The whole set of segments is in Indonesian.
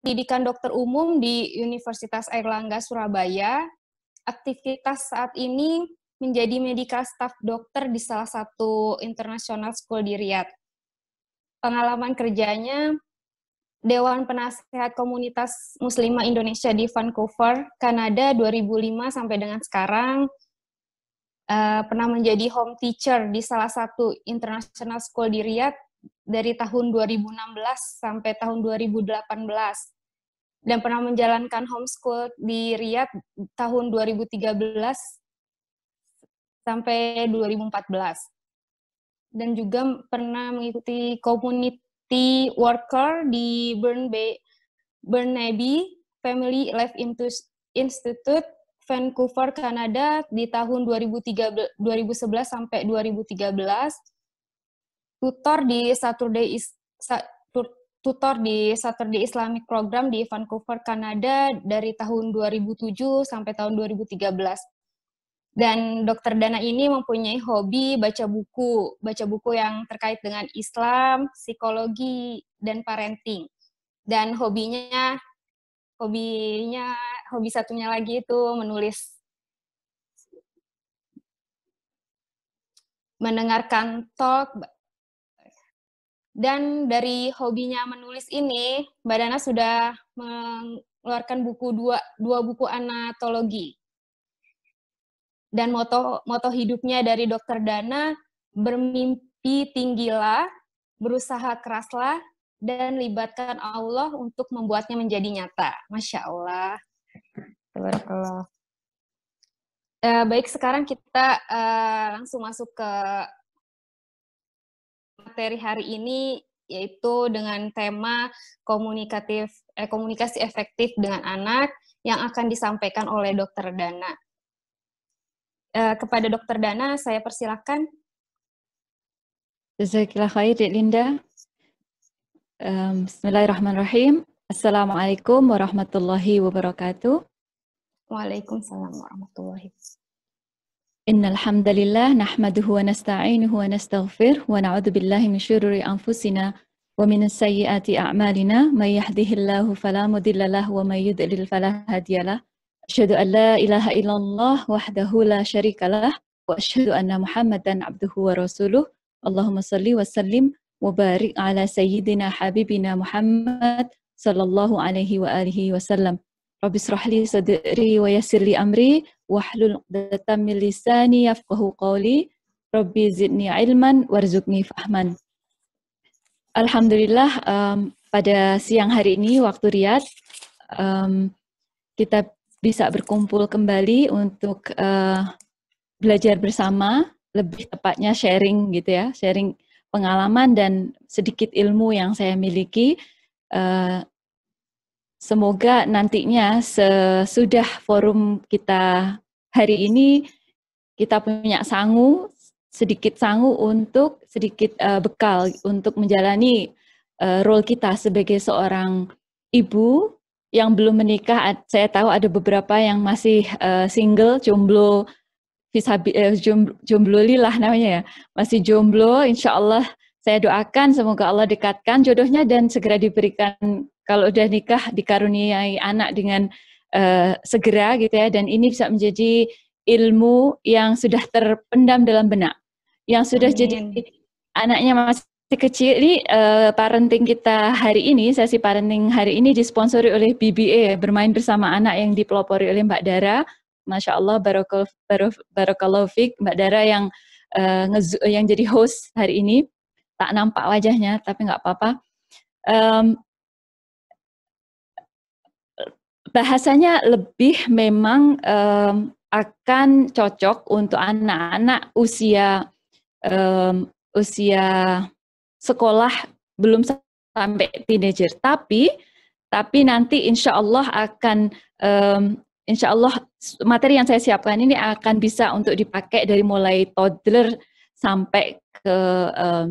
pendidikan dokter umum di Universitas Airlangga Surabaya. Aktivitas saat ini menjadi medical staff dokter di salah satu international school di Riyadh. Pengalaman kerjanya Dewan Penasehat Komunitas Muslimah Indonesia di Vancouver, Kanada 2005 sampai dengan sekarang. Pernah menjadi home teacher di salah satu international school di Riyadh dari tahun 2016 sampai tahun 2018. Dan pernah menjalankan homeschool di Riyadh tahun 2013 sampai 2014. Dan juga pernah mengikuti community worker di Burnaby Family Life Institute, Vancouver, Kanada di tahun 2011 sampai 2013. Tutor di Saturday Islamic Program di Vancouver, Kanada dari tahun 2007 sampai tahun 2013. Dan Dr. Dana ini mempunyai hobi baca buku yang terkait dengan Islam, psikologi, dan parenting. Dan hobi satunya lagi itu menulis, mendengarkan talk. Dan dari hobinya menulis ini, Mbak Dana sudah mengeluarkan dua buku anatologi. Dan moto hidupnya dari Dr. Dana, bermimpi tinggilah, berusaha keraslah, dan libatkan Allah untuk membuatnya menjadi nyata. Masya Allah. Tabarakallah. Baik, sekarang kita langsung masuk ke materi hari ini, yaitu dengan tema komunikasi efektif dengan anak yang akan disampaikan oleh Dr. Dana. Kepada Dr. Dana, saya persilakan. Jazakallah khair, Dek Linda. Bismillahirrahmanirrahim. Assalamualaikum warahmatullahi wabarakatuh. Waalaikumsalam warahmatullahi wabarakatuh. Innal hamdalillah nahmaduhu wa nasta'inuhu wa nastaghfiruh wa na'udzu billahi min syururi anfusina wa min sayyiati a'malina may yahdihillahu fala mudilla lahu wa may yudlil fala hadiyalah. Asyhadu an la ilaha illallah wahdahu la syarikalah wa asyhadu anna Muhammadan abduhu wa rasuluh. Allahumma shalli wa sallim wa barik ala sayyidina habibina Muhammad sallallahu alaihi wa alihi wasallam. Rabbi israh li sadri wa yassir li amri wahlul 'uqdatam min lisani yafqahu qawli. Rabbi zidni ilman warzuqni fahman. Alhamdulillah, pada siang hari ini waktu Riyadh kita bisa berkumpul kembali untuk belajar bersama, lebih tepatnya sharing gitu ya, sharing pengalaman dan sedikit ilmu yang saya miliki. Semoga nantinya sesudah forum kita hari ini, kita punya sedikit sangu untuk sedikit bekal untuk menjalani role kita sebagai seorang ibu yang belum menikah. Saya tahu ada beberapa yang masih single, jomblo, jomblo lillah namanya ya, masih jomblo. Insya Allah saya doakan semoga Allah dekatkan jodohnya dan segera diberikan, kalau udah nikah dikaruniai anak dengan segera gitu ya. Dan ini bisa menjadi ilmu yang sudah terpendam dalam benak, yang sudah jadi anaknya masih kecil. Ini parenting kita hari ini, sesi parenting hari ini disponsori oleh BBA, bermain bersama anak, yang dipelopori oleh Mbak Dara. Masya Allah, barakallahu fiq, Mbak Dara yang jadi host hari ini. Tak nampak wajahnya, tapi nggak apa-apa. Bahasanya lebih memang akan cocok untuk anak-anak usia sekolah belum sampai teenager. Tapi nanti insya Allah akan insya Allah materi yang saya siapkan ini akan bisa untuk dipakai dari mulai toddler sampai ke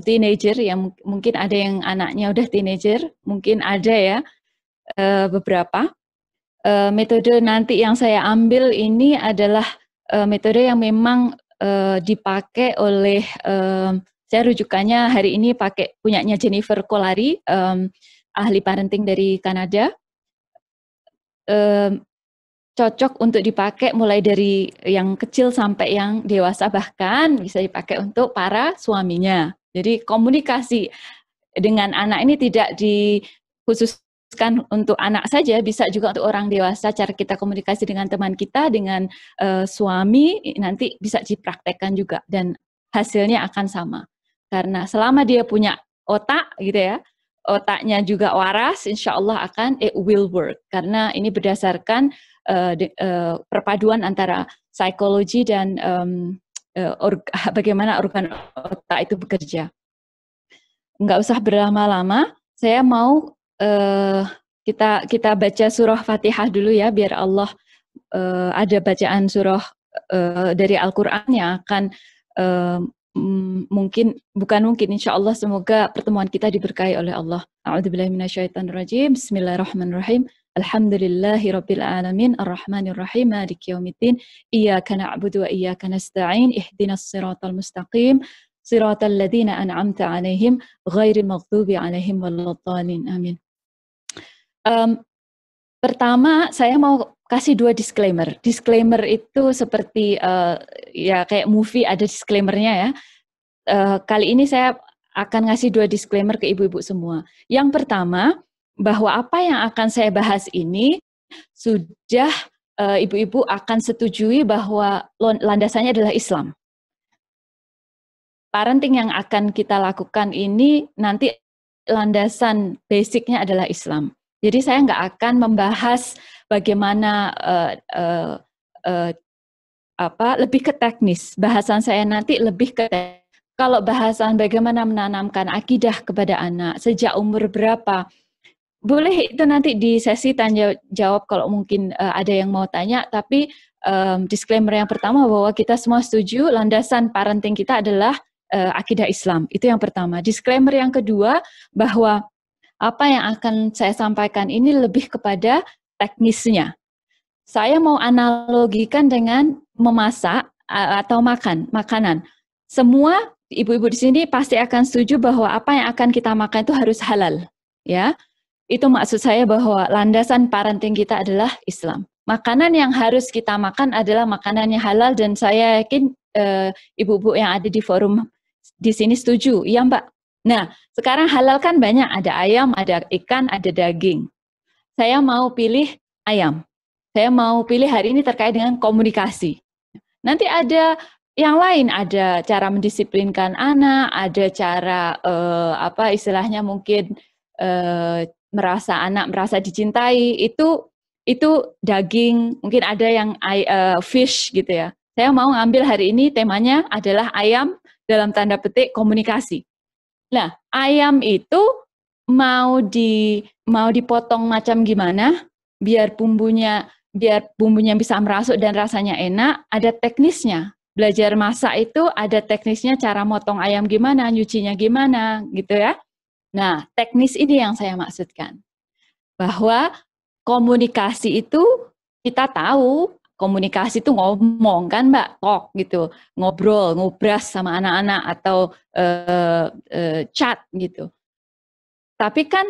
teenager, yang mungkin ada yang anaknya udah teenager, mungkin ada ya beberapa. Metode nanti yang saya ambil ini adalah metode yang memang dipakai oleh, saya rujukannya hari ini pakai punyanya Jennifer Kolari, ahli parenting dari Kanada. cocok untuk dipakai mulai dari yang kecil sampai yang dewasa, bahkan bisa dipakai untuk para suaminya. Jadi komunikasi dengan anak ini tidak dikhususkan untuk anak saja, bisa juga untuk orang dewasa. Cara kita komunikasi dengan teman kita, dengan suami, nanti bisa dipraktekkan juga dan hasilnya akan sama. Karena selama dia punya otak gitu ya, otaknya juga waras, insya Allah it will work. Karena ini berdasarkan perpaduan antara psikologi dan bagaimana organ otak itu bekerja. Nggak usah berlama-lama, saya mau kita baca surah Fatihah dulu ya, biar Allah ada bacaan surah dari Al-Quran yang akan insya Allah semoga pertemuan kita diberkahi oleh Allah. A'udzubillahi minasyaitonirrajim. Bismillahirrahmanirrahim. Alhamdulillahi rabbil alamin arrahmanirrahim maliki yaumiddin iyyaka na'budu wa iyyaka nasta'in ihdinas siratal mustaqim siratal ladzina an'amta 'alaihim ghairil maghdubi 'alaihim waladdallin. Amin. Pertama, saya mau kasih 2 disclaimer. Disclaimer itu seperti ya kayak movie ada disclaimernya ya. Kali ini saya akan ngasih 2 disclaimer ke ibu-ibu semua. Yang pertama, bahwa apa yang akan saya bahas ini sudah ibu-ibu akan setujui bahwa landasannya adalah Islam. Parenting yang akan kita lakukan ini nanti landasan basicnya adalah Islam. Jadi saya nggak akan membahas bagaimana lebih ke teknis. Bahasan saya nanti lebih ke teknis. Kalau bahasan bagaimana menanamkan akidah kepada anak, sejak umur berapa, boleh itu nanti di sesi tanya jawab kalau mungkin ada yang mau tanya, tapi disclaimer yang pertama bahwa kita semua setuju landasan parenting kita adalah akidah Islam. Itu yang pertama. Disclaimer yang kedua bahwa apa yang akan saya sampaikan ini lebih kepada teknisnya. Saya mau analogikan dengan memasak atau makanan. Semua ibu-ibu di sini pasti akan setuju bahwa apa yang akan kita makan itu harus halal, ya. Itu maksud saya bahwa landasan parenting kita adalah Islam. Makanan yang harus kita makan adalah makanan yang halal dan saya yakin ibu-ibu yang ada di forum di sini setuju, ya Mbak. Nah, sekarang halal kan banyak, ada ayam, ada ikan, ada daging. Saya mau pilih ayam. Saya mau pilih hari ini terkait dengan komunikasi. Nanti ada yang lain, ada cara mendisiplinkan anak, ada cara istilahnya mungkin anak merasa dicintai, itu daging, mungkin ada yang fish gitu ya. Saya mau ngambil hari ini temanya adalah ayam dalam tanda petik komunikasi. Nah, ayam itu mau dipotong macam gimana biar bumbunya bisa merasuk dan rasanya enak, ada teknisnya. Belajar masak itu ada teknisnya, cara motong ayam gimana, nyucinya gimana, gitu ya. Nah, teknis ini yang saya maksudkan. Bahwa komunikasi itu kita tahu, komunikasi itu ngomong kan Mbak, talk gitu, ngobrol, ngobras sama anak-anak atau chat gitu. Tapi kan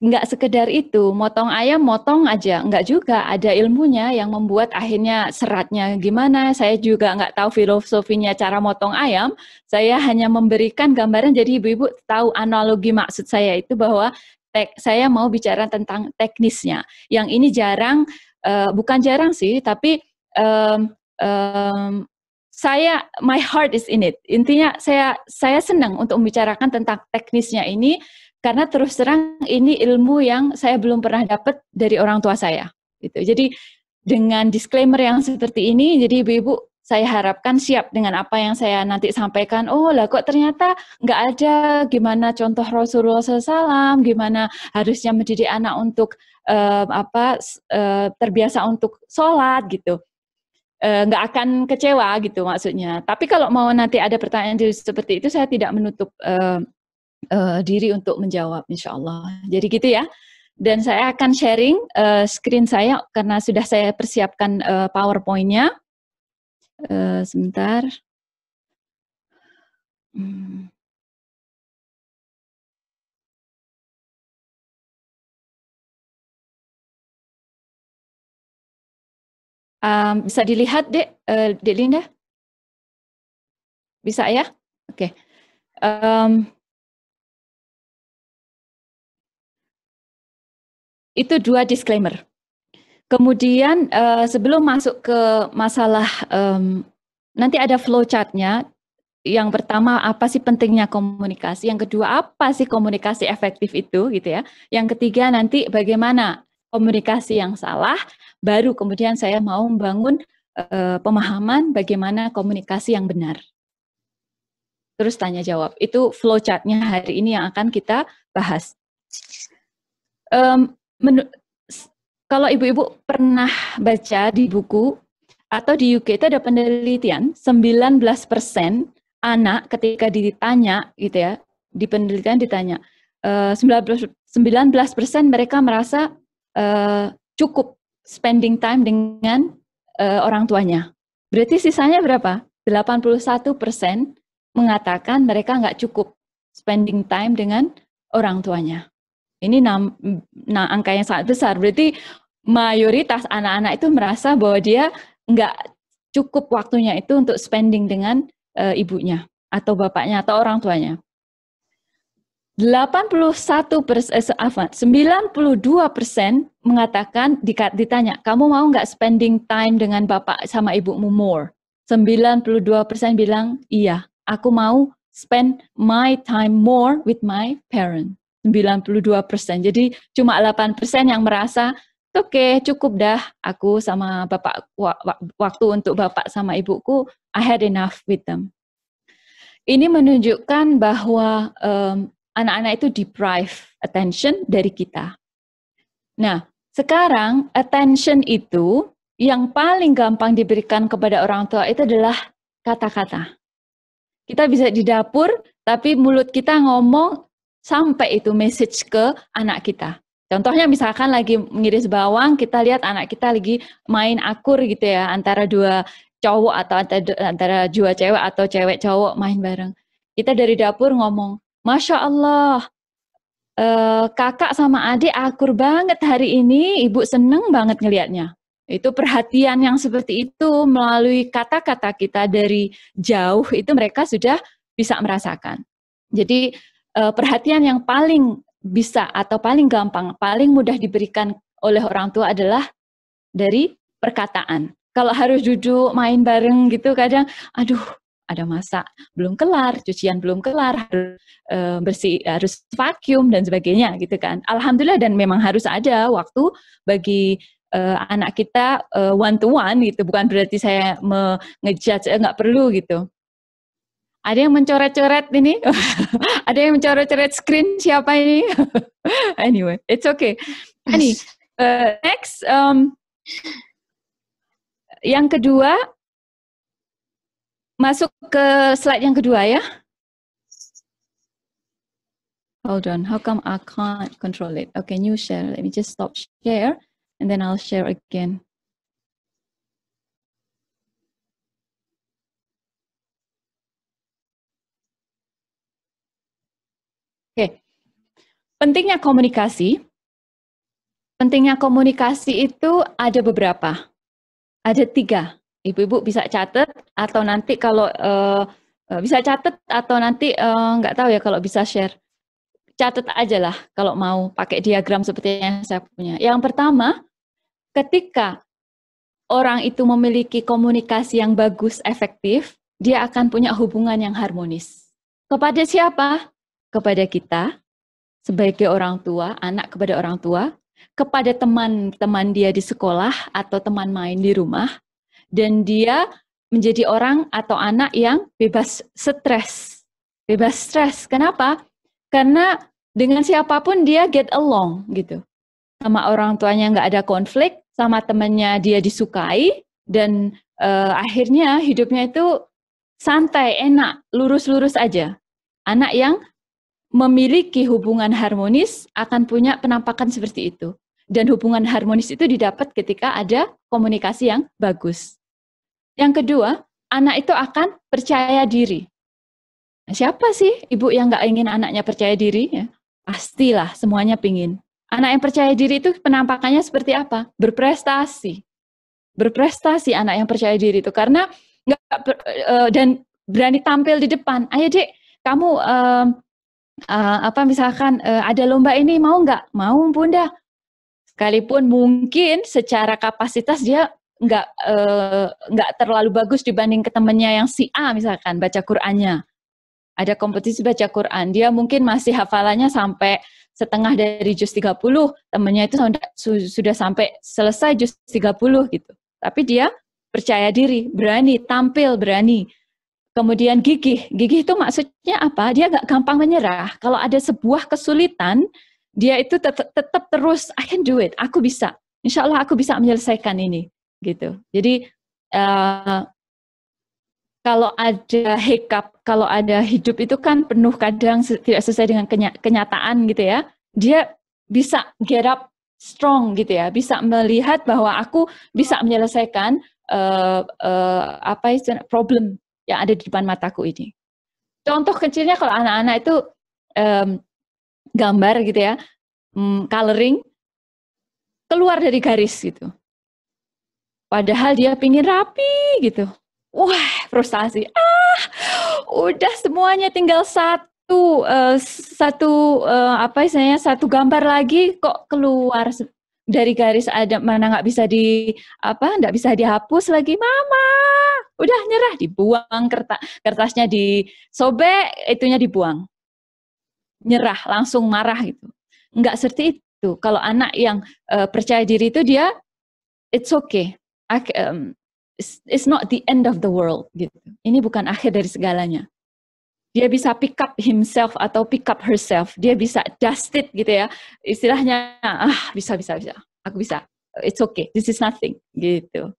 nggak sekedar itu, motong ayam motong aja, nggak juga, ada ilmunya yang membuat akhirnya seratnya gimana, saya juga nggak tahu filosofinya cara motong ayam, saya hanya memberikan gambaran jadi ibu-ibu tahu analogi maksud saya itu bahwa saya mau bicara tentang teknisnya, yang ini jarang, bukan jarang sih, tapi my heart is in it, intinya saya senang untuk membicarakan tentang teknisnya ini, karena terus terang ini ilmu yang saya belum pernah dapat dari orang tua saya. Gitu. Jadi dengan disclaimer yang seperti ini, jadi ibu-ibu saya harapkan siap dengan apa yang saya nanti sampaikan. Oh lah kok ternyata nggak ada gimana contoh Rasulullah SAW, gimana harusnya mendidik anak untuk terbiasa untuk sholat gitu. Nggak akan kecewa gitu maksudnya. Tapi kalau mau nanti ada pertanyaan seperti itu, saya tidak menutup diri untuk menjawab, insya Allah. Jadi gitu ya. Dan saya akan sharing screen saya karena sudah saya persiapkan PowerPoint-nya. Sebentar. Bisa dilihat, Dek Linda? Bisa ya? Oke. Itu 2 disclaimer. Kemudian sebelum masuk ke masalah, nanti ada flowchart-nya. Yang pertama, apa sih pentingnya komunikasi? Yang kedua, apa sih komunikasi efektif itu, gitu ya. Yang ketiga, nanti bagaimana komunikasi yang salah, baru kemudian saya mau membangun pemahaman bagaimana komunikasi yang benar. Terus tanya jawab. Itu flowchart-nya hari ini yang akan kita bahas. Kalau ibu-ibu pernah baca di buku, atau di UK itu ada penelitian, 19% anak ketika ditanya, gitu ya, di penelitian ditanya, 19% mereka merasa cukup spending time dengan orang tuanya. Berarti sisanya berapa? 81% mengatakan mereka nggak cukup spending time dengan orang tuanya. Ini angka yang sangat besar. Berarti mayoritas anak-anak itu merasa bahwa dia nggak cukup waktunya itu untuk spending dengan ibunya atau bapaknya atau orang tuanya. 92% mengatakan, ditanya, kamu mau nggak spending time dengan bapak sama ibumu more? 92% bilang, iya, aku mau spend my time more with my parent. 92%. Jadi cuma 8% yang merasa, oke, cukup dah aku sama bapak, waktu untuk bapak sama ibuku, I had enough with them. Ini menunjukkan bahwa anak-anak itu deprive attention dari kita. Nah, sekarang attention itu yang paling gampang diberikan kepada orang tua itu adalah kata-kata. Kita bisa di dapur, tapi mulut kita ngomong sampai itu message ke anak kita. Contohnya misalkan lagi ngiris bawang, kita lihat anak kita lagi main akur gitu ya, antara dua cowok atau antara dua cewek atau cewek cowok main bareng. Kita dari dapur ngomong, Masya Allah, kakak sama adik akur banget hari ini, ibu seneng banget ngelihatnya. Itu perhatian yang seperti itu melalui kata-kata kita dari jauh itu mereka sudah bisa merasakan. Jadi perhatian yang paling bisa atau paling gampang, paling mudah diberikan oleh orang tua adalah dari perkataan. Kalau harus duduk main bareng gitu kadang, aduh ada masak belum kelar, cucian belum kelar, harus bersih, harus vacuum dan sebagainya gitu kan. Alhamdulillah dan memang harus ada waktu bagi anak kita one to one gitu, bukan berarti saya ngejudge nggak perlu gitu. Ada yang mencoret-coret ini, ada yang mencoret-coret screen siapa ini? Anyway, it's okay. Next, yang kedua, masuk ke slide yang kedua ya. Hold on, how come I can't control it? Okay, new share. Let me just stop share, and then I'll share again. Oke, pentingnya komunikasi. Pentingnya komunikasi itu ada beberapa. Ada 3. Ibu-ibu bisa catat atau nanti kalau bisa catat atau nanti nggak tahu ya kalau bisa share. Catat aja lah kalau mau pakai diagram seperti yang saya punya. Yang pertama, ketika orang itu memiliki komunikasi yang bagus, efektif, dia akan punya hubungan yang harmonis. Kepada siapa? Kepada kita, sebagai orang tua, anak kepada orang tua, kepada teman-teman dia di sekolah atau teman main di rumah, dan dia menjadi orang atau anak yang bebas stres. Bebas stres. Kenapa? Karena dengan siapapun dia get along gitu. Sama orang tuanya nggak ada konflik, sama temannya dia disukai, dan akhirnya hidupnya itu santai, enak, lurus-lurus aja. Anak yang memiliki hubungan harmonis akan punya penampakan seperti itu. Dan hubungan harmonis itu didapat ketika ada komunikasi yang bagus. Yang kedua, anak itu akan percaya diri. Siapa sih ibu yang nggak ingin anaknya percaya diri? Ya, pastilah semuanya pingin. Anak yang percaya diri itu penampakannya seperti apa? Berprestasi. berprestasi anak yang percaya diri itu, karena dan berani tampil di depan. Ayo Dek, kamu misalkan ada lomba ini, mau nggak? Mau Bunda. Sekalipun mungkin secara kapasitas dia nggak terlalu bagus dibanding ke temannya yang si A misalkan baca Qur'annya. Ada kompetisi baca Quran, dia mungkin masih hafalannya sampai setengah dari juz 30, temannya itu sudah sampai selesai juz 30 gitu. Tapi dia percaya diri, berani tampil, berani. Kemudian gigih itu maksudnya apa? Dia nggak gampang menyerah. Kalau ada sebuah kesulitan, dia itu tetap terus, I can do it, aku bisa. Insya Allah aku bisa menyelesaikan ini, gitu. Jadi kalau ada hiccup, kalau ada hidup itu kan penuh kadang tidak sesuai dengan kenyataan gitu ya. Dia bisa get up strong gitu ya, bisa melihat bahwa aku bisa menyelesaikan problem yang ada di depan mataku ini. Contoh kecilnya kalau anak-anak itu gambar gitu ya, coloring, keluar dari garis gitu. Padahal dia pingin rapi gitu. Wah, frustasi. Udah semuanya tinggal satu gambar lagi kok keluar dari garis, ada mana nggak bisa dihapus lagi, Mama. Udah nyerah, dibuang kertasnya, disobek, itunya dibuang. Nyerah, langsung marah gitu. Nggak seperti itu. Kalau anak yang percaya diri itu dia it's okay. It's not the end of the world gitu. Ini bukan akhir dari segalanya. Dia bisa pick up himself atau pick up herself. Dia bisa dust it gitu ya. Istilahnya bisa. Aku bisa. It's okay. This is nothing gitu.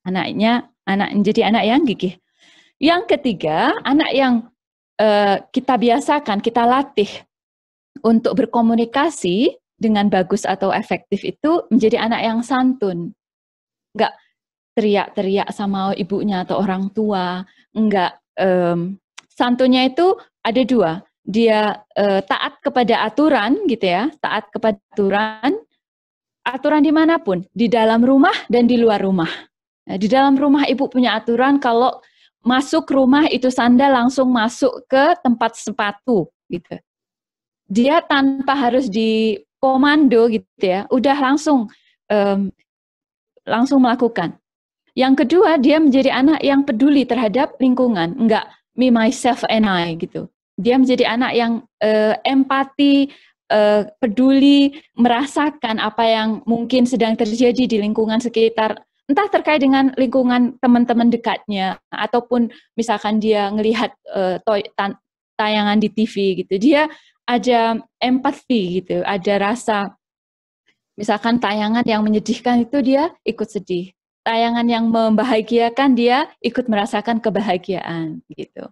Jadi anak yang gigih. Yang ketiga, anak yang kita biasakan, kita latih untuk berkomunikasi dengan bagus atau efektif itu menjadi anak yang santun. Enggak teriak-teriak sama ibunya atau orang tua, enggak. Santunnya itu ada dua, dia taat kepada aturan gitu ya, taat kepada aturan dimanapun, di dalam rumah dan di luar rumah. Nah, di dalam rumah ibu punya aturan kalau masuk rumah itu sandal langsung masuk ke tempat sepatu gitu. Dia tanpa harus dikomando gitu ya, udah langsung melakukan. Yang kedua, dia menjadi anak yang peduli terhadap lingkungan, enggak me, myself, and I gitu. Dia menjadi anak yang empati, peduli, merasakan apa yang mungkin sedang terjadi di lingkungan sekitar, entah terkait dengan lingkungan teman-teman dekatnya, ataupun misalkan dia ngelihat tayangan di TV gitu. Dia ada empati gitu, ada rasa, misalkan tayangan yang menyedihkan itu dia ikut sedih. Tayangan yang membahagiakan dia ikut merasakan kebahagiaan gitu.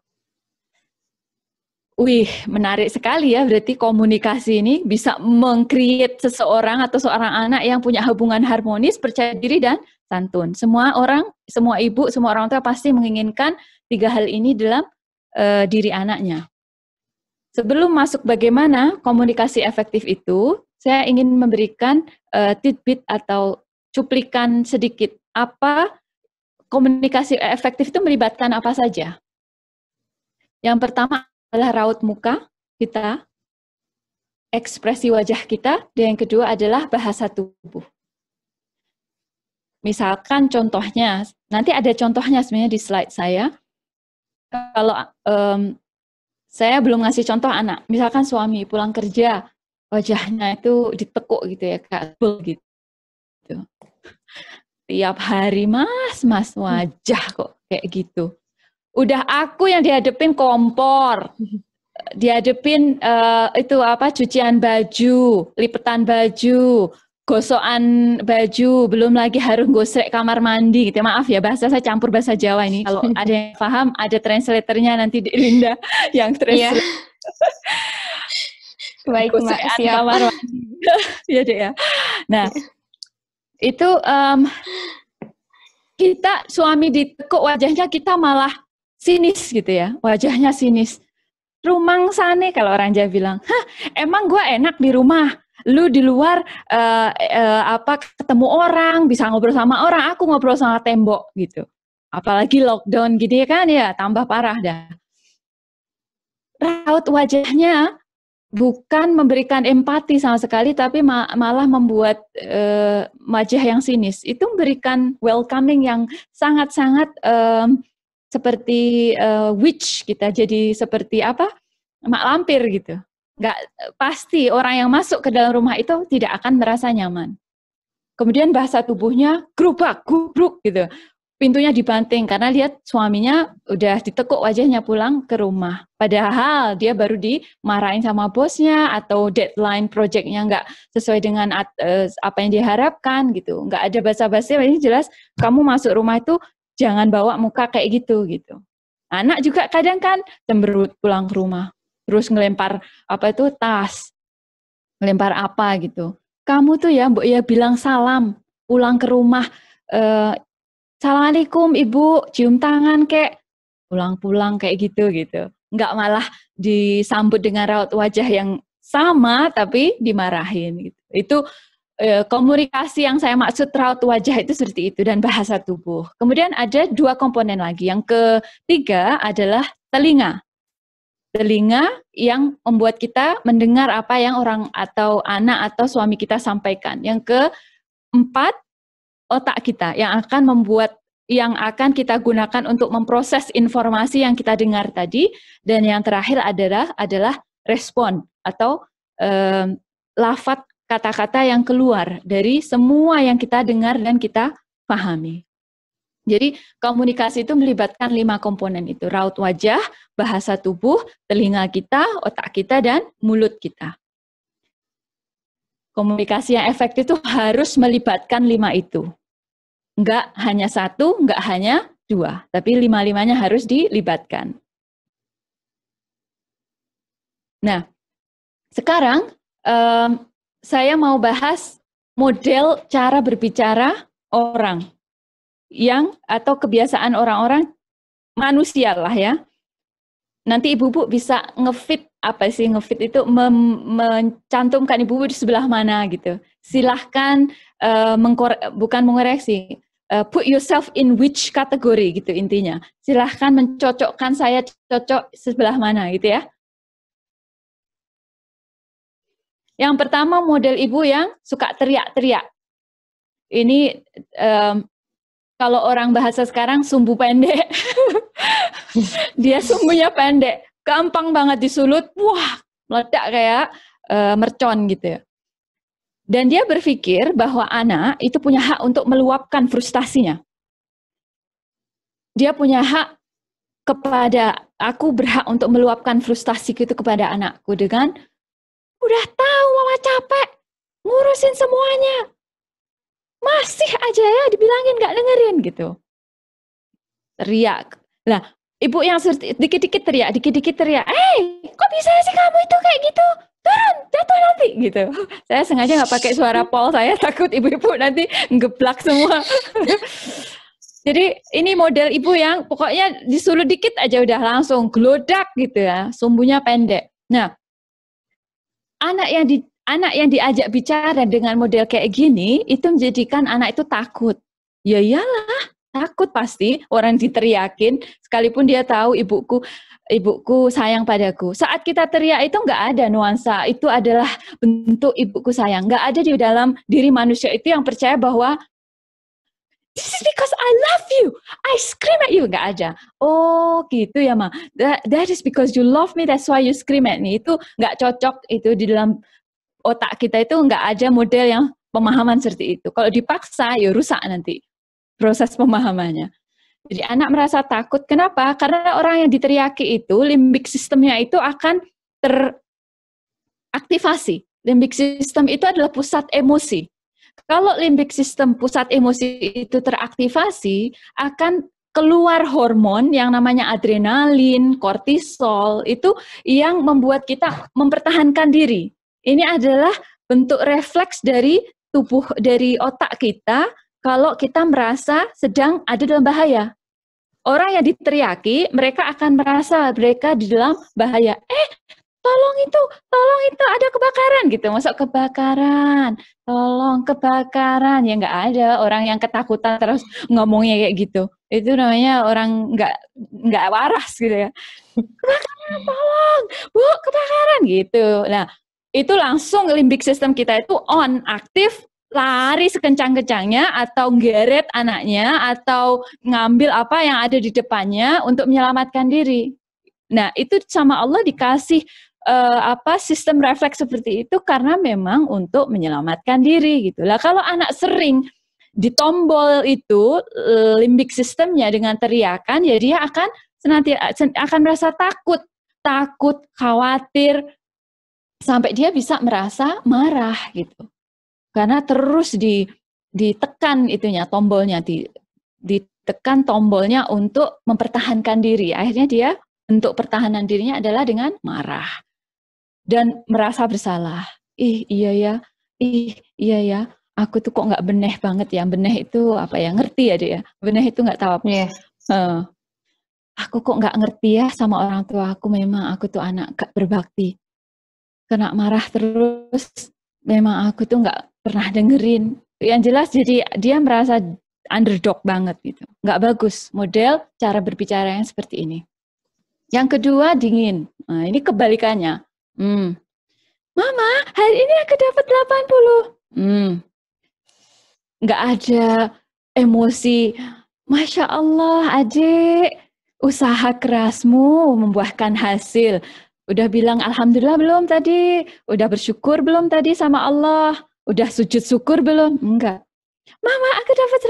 Wih, menarik sekali ya, berarti komunikasi ini bisa meng-create seseorang atau seorang anak yang punya hubungan harmonis, percaya diri dan santun. Semua orang, semua ibu, semua orang tua pasti menginginkan 3 hal ini dalam diri anaknya. Sebelum masuk bagaimana komunikasi efektif itu, saya ingin memberikan tidbit atau cuplikan sedikit. Apa komunikasi efektif itu melibatkan apa saja? Yang pertama adalah raut muka kita, ekspresi wajah kita, dan yang kedua adalah bahasa tubuh. Misalkan contohnya, nanti ada contohnya sebenarnya di slide saya. Kalau saya belum ngasih contoh anak, misalkan suami pulang kerja, wajahnya itu ditekuk gitu ya, kayak gitu. Tiap hari, mas wajah kok kayak gitu. Udah aku yang dihadepin kompor, dihadepin cucian baju, lipetan baju, gosokan baju, belum lagi harus gosrek kamar mandi gitu. Maaf ya, bahasa saya campur bahasa Jawa ini. Kalau ada yang paham, ada translatornya nanti di Linda yang translate. Baik, Mbak, siap. Kamar mandi. Ya deh ya. Nah, itu kita suami ditekuk wajahnya, kita malah sinis gitu ya, wajahnya sinis. Rumangsane kalau orang Jawa bilang, emang gue enak di rumah, Lu di luar ketemu orang, bisa ngobrol sama orang, aku ngobrol sama tembok gitu. Apalagi lockdown gini kan ya, tambah parah dah. Raut wajahnya bukan memberikan empati sama sekali, tapi malah membuat wajah yang sinis. Itu memberikan welcoming yang sangat-sangat seperti witch kita, jadi seperti apa? Mak lampir gitu. Nggak pasti orang yang masuk ke dalam rumah itu tidak akan merasa nyaman. Kemudian bahasa tubuhnya gerubak, gubruk gitu. Pintunya dibanting karena lihat suaminya udah ditekuk wajahnya pulang ke rumah. Padahal dia baru dimarahin sama bosnya atau deadline projectnya nggak sesuai dengan apa yang diharapkan gitu. Nggak ada basa-basi, ini jelas kamu masuk rumah itu jangan bawa muka kayak gitu gitu. Anak juga kadang kan cemberut pulang ke rumah, terus ngelempar tas, ngelempar apa gitu. Kamu tuh ya Mbok ya bilang salam pulang ke rumah. Assalamualaikum ibu, cium tangan kek, pulang-pulang kayak gitu. Nggak malah disambut dengan raut wajah yang sama tapi dimarahin gitu. Itu komunikasi yang saya maksud raut wajah itu seperti itu dan bahasa tubuh. Kemudian ada 2 komponen lagi. Yang ketiga adalah telinga. Telinga yang membuat kita mendengar apa yang orang atau anak atau suami kita sampaikan. Yang keempat, otak kita yang akan kita gunakan untuk memproses informasi yang kita dengar tadi, dan yang terakhir adalah respon atau lafaz kata-kata yang keluar dari semua yang kita dengar dan kita pahami. Jadi komunikasi itu melibatkan 5 komponen itu, raut wajah, bahasa tubuh, telinga kita, otak kita, dan mulut kita. Komunikasi yang efektif itu harus melibatkan 5 itu. Enggak hanya 1, enggak hanya 2, tapi 5-5-nya harus dilibatkan. Nah, sekarang saya mau bahas model cara berbicara orang atau kebiasaan orang-orang manusia lah ya. Nanti ibu-ibu bisa ngefit itu mencantumkan ibu-ibu di sebelah mana gitu. Silahkan bukan mengoreksi, put yourself in which kategori gitu intinya. Silahkan mencocokkan saya cocok sebelah mana gitu ya. Yang pertama model ibu yang suka teriak-teriak. Ini kalau orang bahasa sekarang sumbu pendek. Dia sumbunya pendek, gampang banget disulut, wah meledak kayak mercon gitu ya. Dan dia berpikir bahwa anak itu punya hak untuk meluapkan frustasinya. Dia punya hak aku berhak untuk meluapkan frustasiku itu kepada anakku dengan, udah tahu mama capek, ngurusin semuanya. Masih aja ya dibilangin gak dengerin gitu. Teriak. Nah, ibu yang dikit-dikit teriak, kok bisa sih kamu itu kayak gitu? Turun, jatuh nanti, gitu. Saya sengaja nggak pakai suara Paul, saya takut ibu-ibu nanti ngeblak semua. Jadi ini model ibu yang pokoknya disulut dikit aja udah langsung gelodak gitu ya, sumbunya pendek. Nah, anak yang diajak bicara dengan model kayak gini, itu menjadikan anak itu takut. Ya iyalah, takut pasti orang diteriakin, sekalipun dia tahu ibuku sayang padaku. Saat kita teriak itu nggak ada nuansa, itu adalah bentuk ibuku sayang. Nggak ada di dalam diri manusia itu yang percaya bahwa this is because I love you, I scream at you. Nggak ada. Oh gitu ya Ma, that is because you love me, that's why you scream at me. Itu nggak cocok, itu di dalam otak kita itu nggak ada model yang pemahaman seperti itu. Kalau dipaksa ya rusak nanti proses pemahamannya. Jadi anak merasa takut. Kenapa? Karena orang yang diteriaki itu, limbik sistemnya itu akan teraktivasi. Limbik sistem itu adalah pusat emosi. Kalau limbik sistem pusat emosi itu teraktivasi, akan keluar hormon yang namanya adrenalin, kortisol, itu yang membuat kita mempertahankan diri. Ini adalah bentuk refleks dari otak kita kalau kita merasa sedang ada dalam bahaya. Orang yang diteriaki, mereka akan merasa mereka di dalam bahaya. tolong itu ada kebakaran gitu, masuk kebakaran, tolong kebakaran, ya nggak ada orang yang ketakutan terus ngomongnya kayak gitu. Itu namanya orang nggak waras gitu ya. Kebakaran, tolong, Bu, kebakaran gitu. Nah, itu langsung limbik sistem kita itu on, aktif, lari sekencang-kencangnya atau geret anaknya atau ngambil apa yang ada di depannya untuk menyelamatkan diri. Nah, itu sama Allah dikasih sistem refleks seperti itu karena memang untuk menyelamatkan diri gitu. Lah kalau anak sering ditombol itu limbik sistemnya dengan teriakan, ya dia akan akan merasa takut, khawatir, sampai dia bisa merasa marah gitu. Karena terus ditekan itunya, tombolnya, ditekan tombolnya untuk mempertahankan diri. Akhirnya dia bentuk pertahanan dirinya adalah dengan marah dan merasa bersalah. Iya ya, aku tuh kok nggak beneh banget ya. Beneh itu apa ya? Ngerti ya dia. Beneh itu nggak tahu apa. Yes. Aku kok nggak ngerti ya sama orang tua aku. Memang aku tuh anak gak berbakti. Kena marah terus. Memang aku tuh nggak pernah dengerin. Yang jelas jadi dia merasa underdog banget gitu. Nggak bagus model cara berbicara yang seperti ini. Yang kedua dingin. Nah, ini kebalikannya. Mama, hari ini aku dapat 80. Nggak ada emosi. Masya Allah, adik, usaha kerasmu membuahkan hasil. Udah bilang alhamdulillah belum tadi? Udah bersyukur belum tadi sama Allah? Udah sujud syukur belum? Enggak. Mama, aku dapat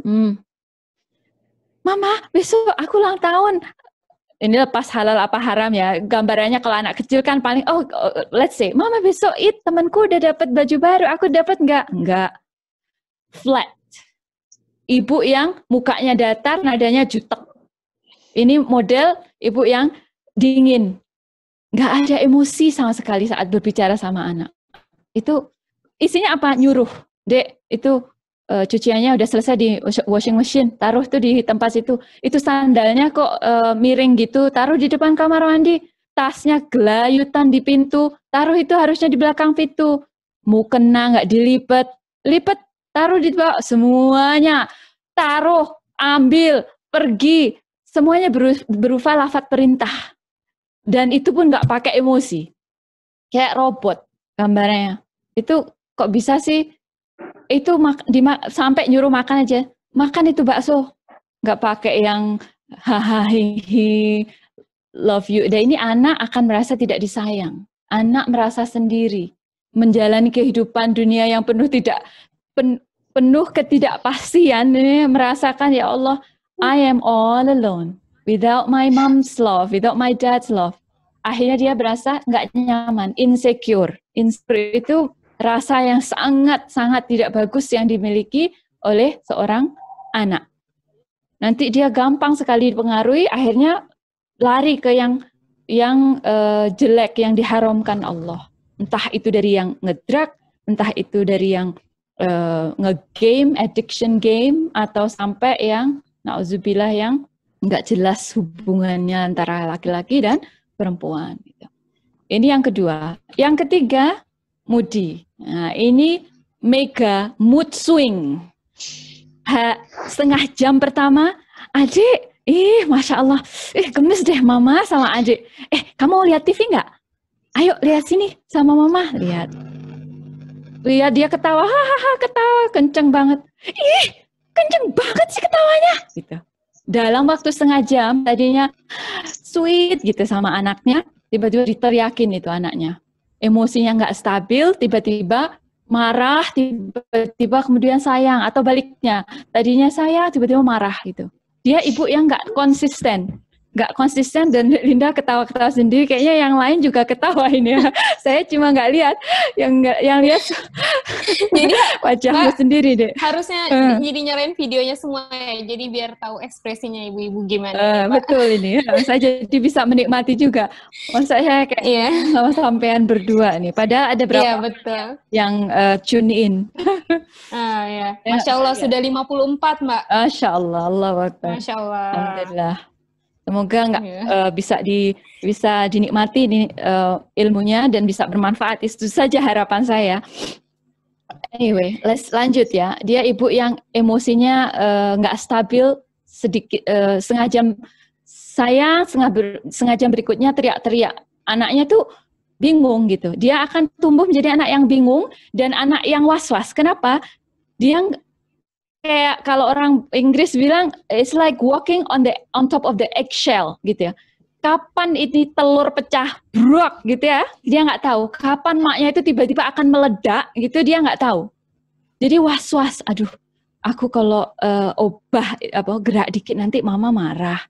100. Mama, besok aku ulang tahun. Ini lepas halal apa haram ya. Gambarannya kalau anak kecil kan paling, let's say, Mama besok temanku udah dapat baju baru, aku dapat enggak? Enggak. Flat. Ibu yang mukanya datar, nadanya jutek. Ini model ibu yang dingin. Nggak ada emosi sama sekali saat berbicara sama anak. Itu isinya apa? Nyuruh. Dek, itu cuciannya udah selesai di washing machine. Taruh tuh di tempat situ. Itu sandalnya kok miring gitu. Taruh di depan kamar mandi. Tasnya gelayutan di pintu. Taruh itu harusnya di belakang pintu. Mukena nggak dilipet. Lipet, taruh di bawah. Semuanya. Taruh, ambil, pergi. Semuanya berupa lafaz perintah. Dan itu pun nggak pakai emosi. Kayak robot gambarnya. Itu kok bisa sih? Itu sampai nyuruh makan aja. Makan itu bakso. Nggak pakai yang hahaha love you. Dan ini anak akan merasa tidak disayang. Anak merasa sendiri. Menjalani kehidupan dunia yang penuh penuh ketidakpastian. Ini merasakan ya Allah, I am all alone. Without my mom's love, without my dad's love. Akhirnya dia berasa nggak nyaman, insecure. Insecure itu rasa yang sangat tidak bagus yang dimiliki oleh seorang anak. Nanti dia gampang sekali dipengaruhi, akhirnya lari ke yang jelek, yang diharamkan Allah. Entah itu dari yang ngedrug, entah itu dari yang nge-game, addiction game, atau sampai yang na'udzubillah yang nggak jelas hubungannya antara laki-laki dan perempuan. Ini yang kedua. Yang ketiga, moody. Nah, ini mega mood swing. Setengah jam pertama, adik, Masya Allah, gemes deh mama sama adik. Kamu lihat TV nggak? Ayo lihat sini sama mama. Lihat dia ketawa, hahaha, ketawa kenceng banget. Kenceng banget sih ketawanya. Gitu. Dalam waktu setengah jam, tadinya sweet gitu sama anaknya, tiba-tiba diteriakin itu anaknya. Emosinya nggak stabil, tiba-tiba marah, tiba-tiba kemudian sayang, atau baliknya. Tadinya sayang, tiba-tiba marah gitu. Dia ibu yang nggak konsisten. Dan Linda ketawa-ketawa sendiri, kayaknya yang lain juga ketawa ini ya. Saya cuma nggak lihat, yang lihat jadi wajahmu sendiri deh. Harusnya jadi nyalain videonya semua ya, jadi biar tahu ekspresinya ibu-ibu gimana. Betul ini, saya jadi bisa menikmati juga. Saya kayak sama sampean berdua nih, padahal ada berapa yang tune in. Ya. Masya Allah, sudah 54 Mbak. Masya Allah, Allah Akbar. Masya Allah. Alhamdulillah. Semoga bisa dinikmati ilmunya dan bisa bermanfaat. Itu saja harapan saya. Anyway, lanjut ya. Dia ibu yang emosinya nggak stabil sedikit, setengah jam setengah jam berikutnya teriak-teriak. Anaknya tuh bingung gitu. Dia akan tumbuh menjadi anak yang bingung dan anak yang was-was. Kenapa? Dia kayak kalau orang Inggris bilang it's like walking on top of the eggshell gitu ya. Kapan ini telur pecah, brok gitu ya, dia nggak tahu. Kapan maknya itu tiba-tiba akan meledak gitu, dia nggak tahu. Jadi was-was, aduh, aku kalau gerak dikit nanti mama marah.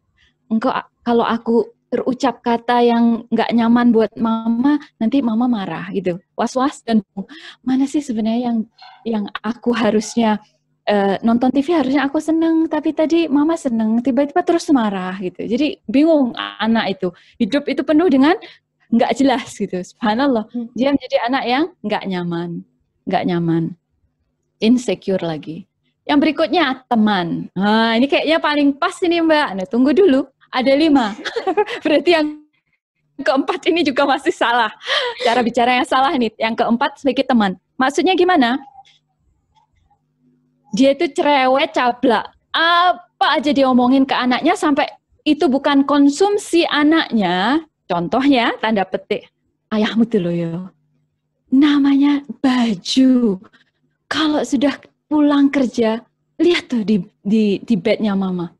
Kalau aku terucap kata yang nggak nyaman buat mama, nanti mama marah gitu. Was-was dan mana sih sebenarnya yang aku harusnya nonton TV harusnya aku seneng, tapi tadi mama seneng, tiba-tiba terus marah gitu. Jadi bingung anak itu. Hidup itu penuh dengan nggak jelas gitu. Subhanallah. Dia menjadi anak yang nggak nyaman. Insecure lagi. Yang berikutnya teman. Nah, ini kayaknya paling pas ini Mbak. Nah, tunggu dulu. Ada 5. Berarti yang keempat ini juga masih salah. Cara bicara yang salah nih. Yang keempat sebagai teman. Maksudnya gimana? Dia itu cerewet, cablak. Apa aja dia omongin ke anaknya sampai itu bukan konsumsi anaknya. Contohnya, tanda petik. Ayahmu tuh loh ya. Namanya baju. Kalau sudah pulang kerja, lihat tuh di bednya mama.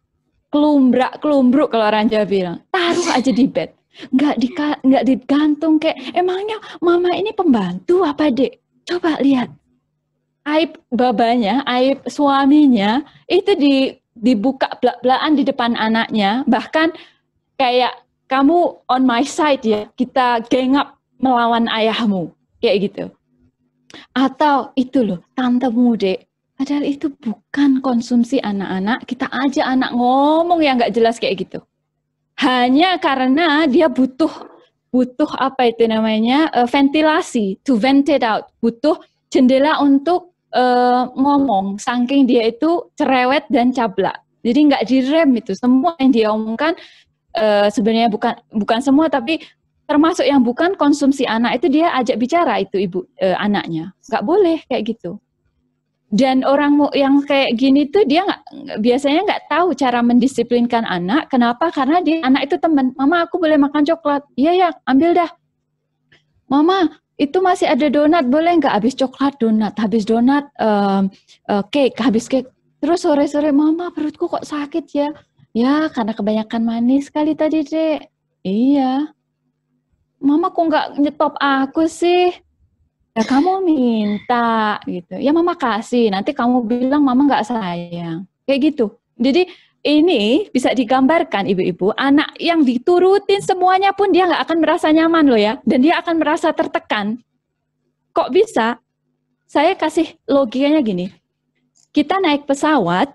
Kelumbrak-kelumbruk kalau orang Jawa bilang. Taruh aja di bed. Nggak digantung kayak, emangnya mama ini pembantu apa dek? Coba lihat. Aib babanya, aib suaminya itu dibuka belak-belakan di depan anaknya, bahkan kayak kamu on my side ya, kita gang up melawan ayahmu, kayak gitu. Atau itu loh, tantemu dek, padahal itu bukan konsumsi anak-anak, kita aja anak ngomong yang nggak jelas kayak gitu. Hanya karena dia butuh apa itu namanya, ventilasi, to vent it out, butuh jendela untuk ngomong, saking dia itu cerewet dan cablak. Jadi nggak direm itu. Semua yang dia omongkan sebenarnya bukan semua, tapi termasuk yang bukan konsumsi anak itu dia ajak bicara itu anaknya. Nggak boleh kayak gitu. Dan orang yang kayak gini tuh dia biasanya nggak tahu cara mendisiplinkan anak. Kenapa? Karena anak itu teman. Mama, aku boleh makan coklat? Iya ya, ambil dah. Mama, itu masih ada donat, boleh nggak? Habis coklat donat, habis donat cake, habis cake. Terus sore-sore, mama perutku kok sakit ya? Ya karena kebanyakan manis kali tadi dek. Iya. Mama kok nggak nyetop aku sih? Ya kamu minta gitu. Ya mama kasih, nanti kamu bilang mama nggak sayang. Kayak gitu. Jadi ini bisa digambarkan ibu-ibu, anak yang diturutin semuanya pun dia nggak akan merasa nyaman loh ya, dan dia akan merasa tertekan. Kok bisa? Saya kasih logikanya gini, kita naik pesawat,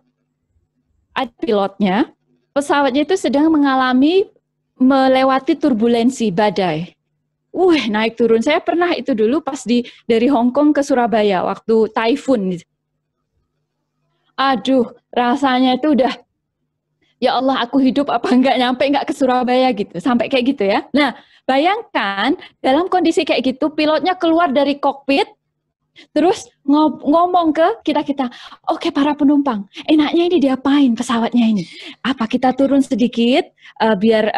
ada pilotnya, pesawatnya itu sedang melewati turbulensi, badai. Naik turun. Saya pernah itu dulu pas dari Hong Kong ke Surabaya, waktu typhoon. Aduh, rasanya itu udah, ya Allah, aku hidup apa nggak ke Surabaya gitu, sampai kayak gitu ya. Nah, bayangkan dalam kondisi kayak gitu, pilotnya keluar dari kokpit, terus ngomong ke kita, oke para penumpang, enaknya ini diapain pesawatnya ini? Apa kita turun sedikit biar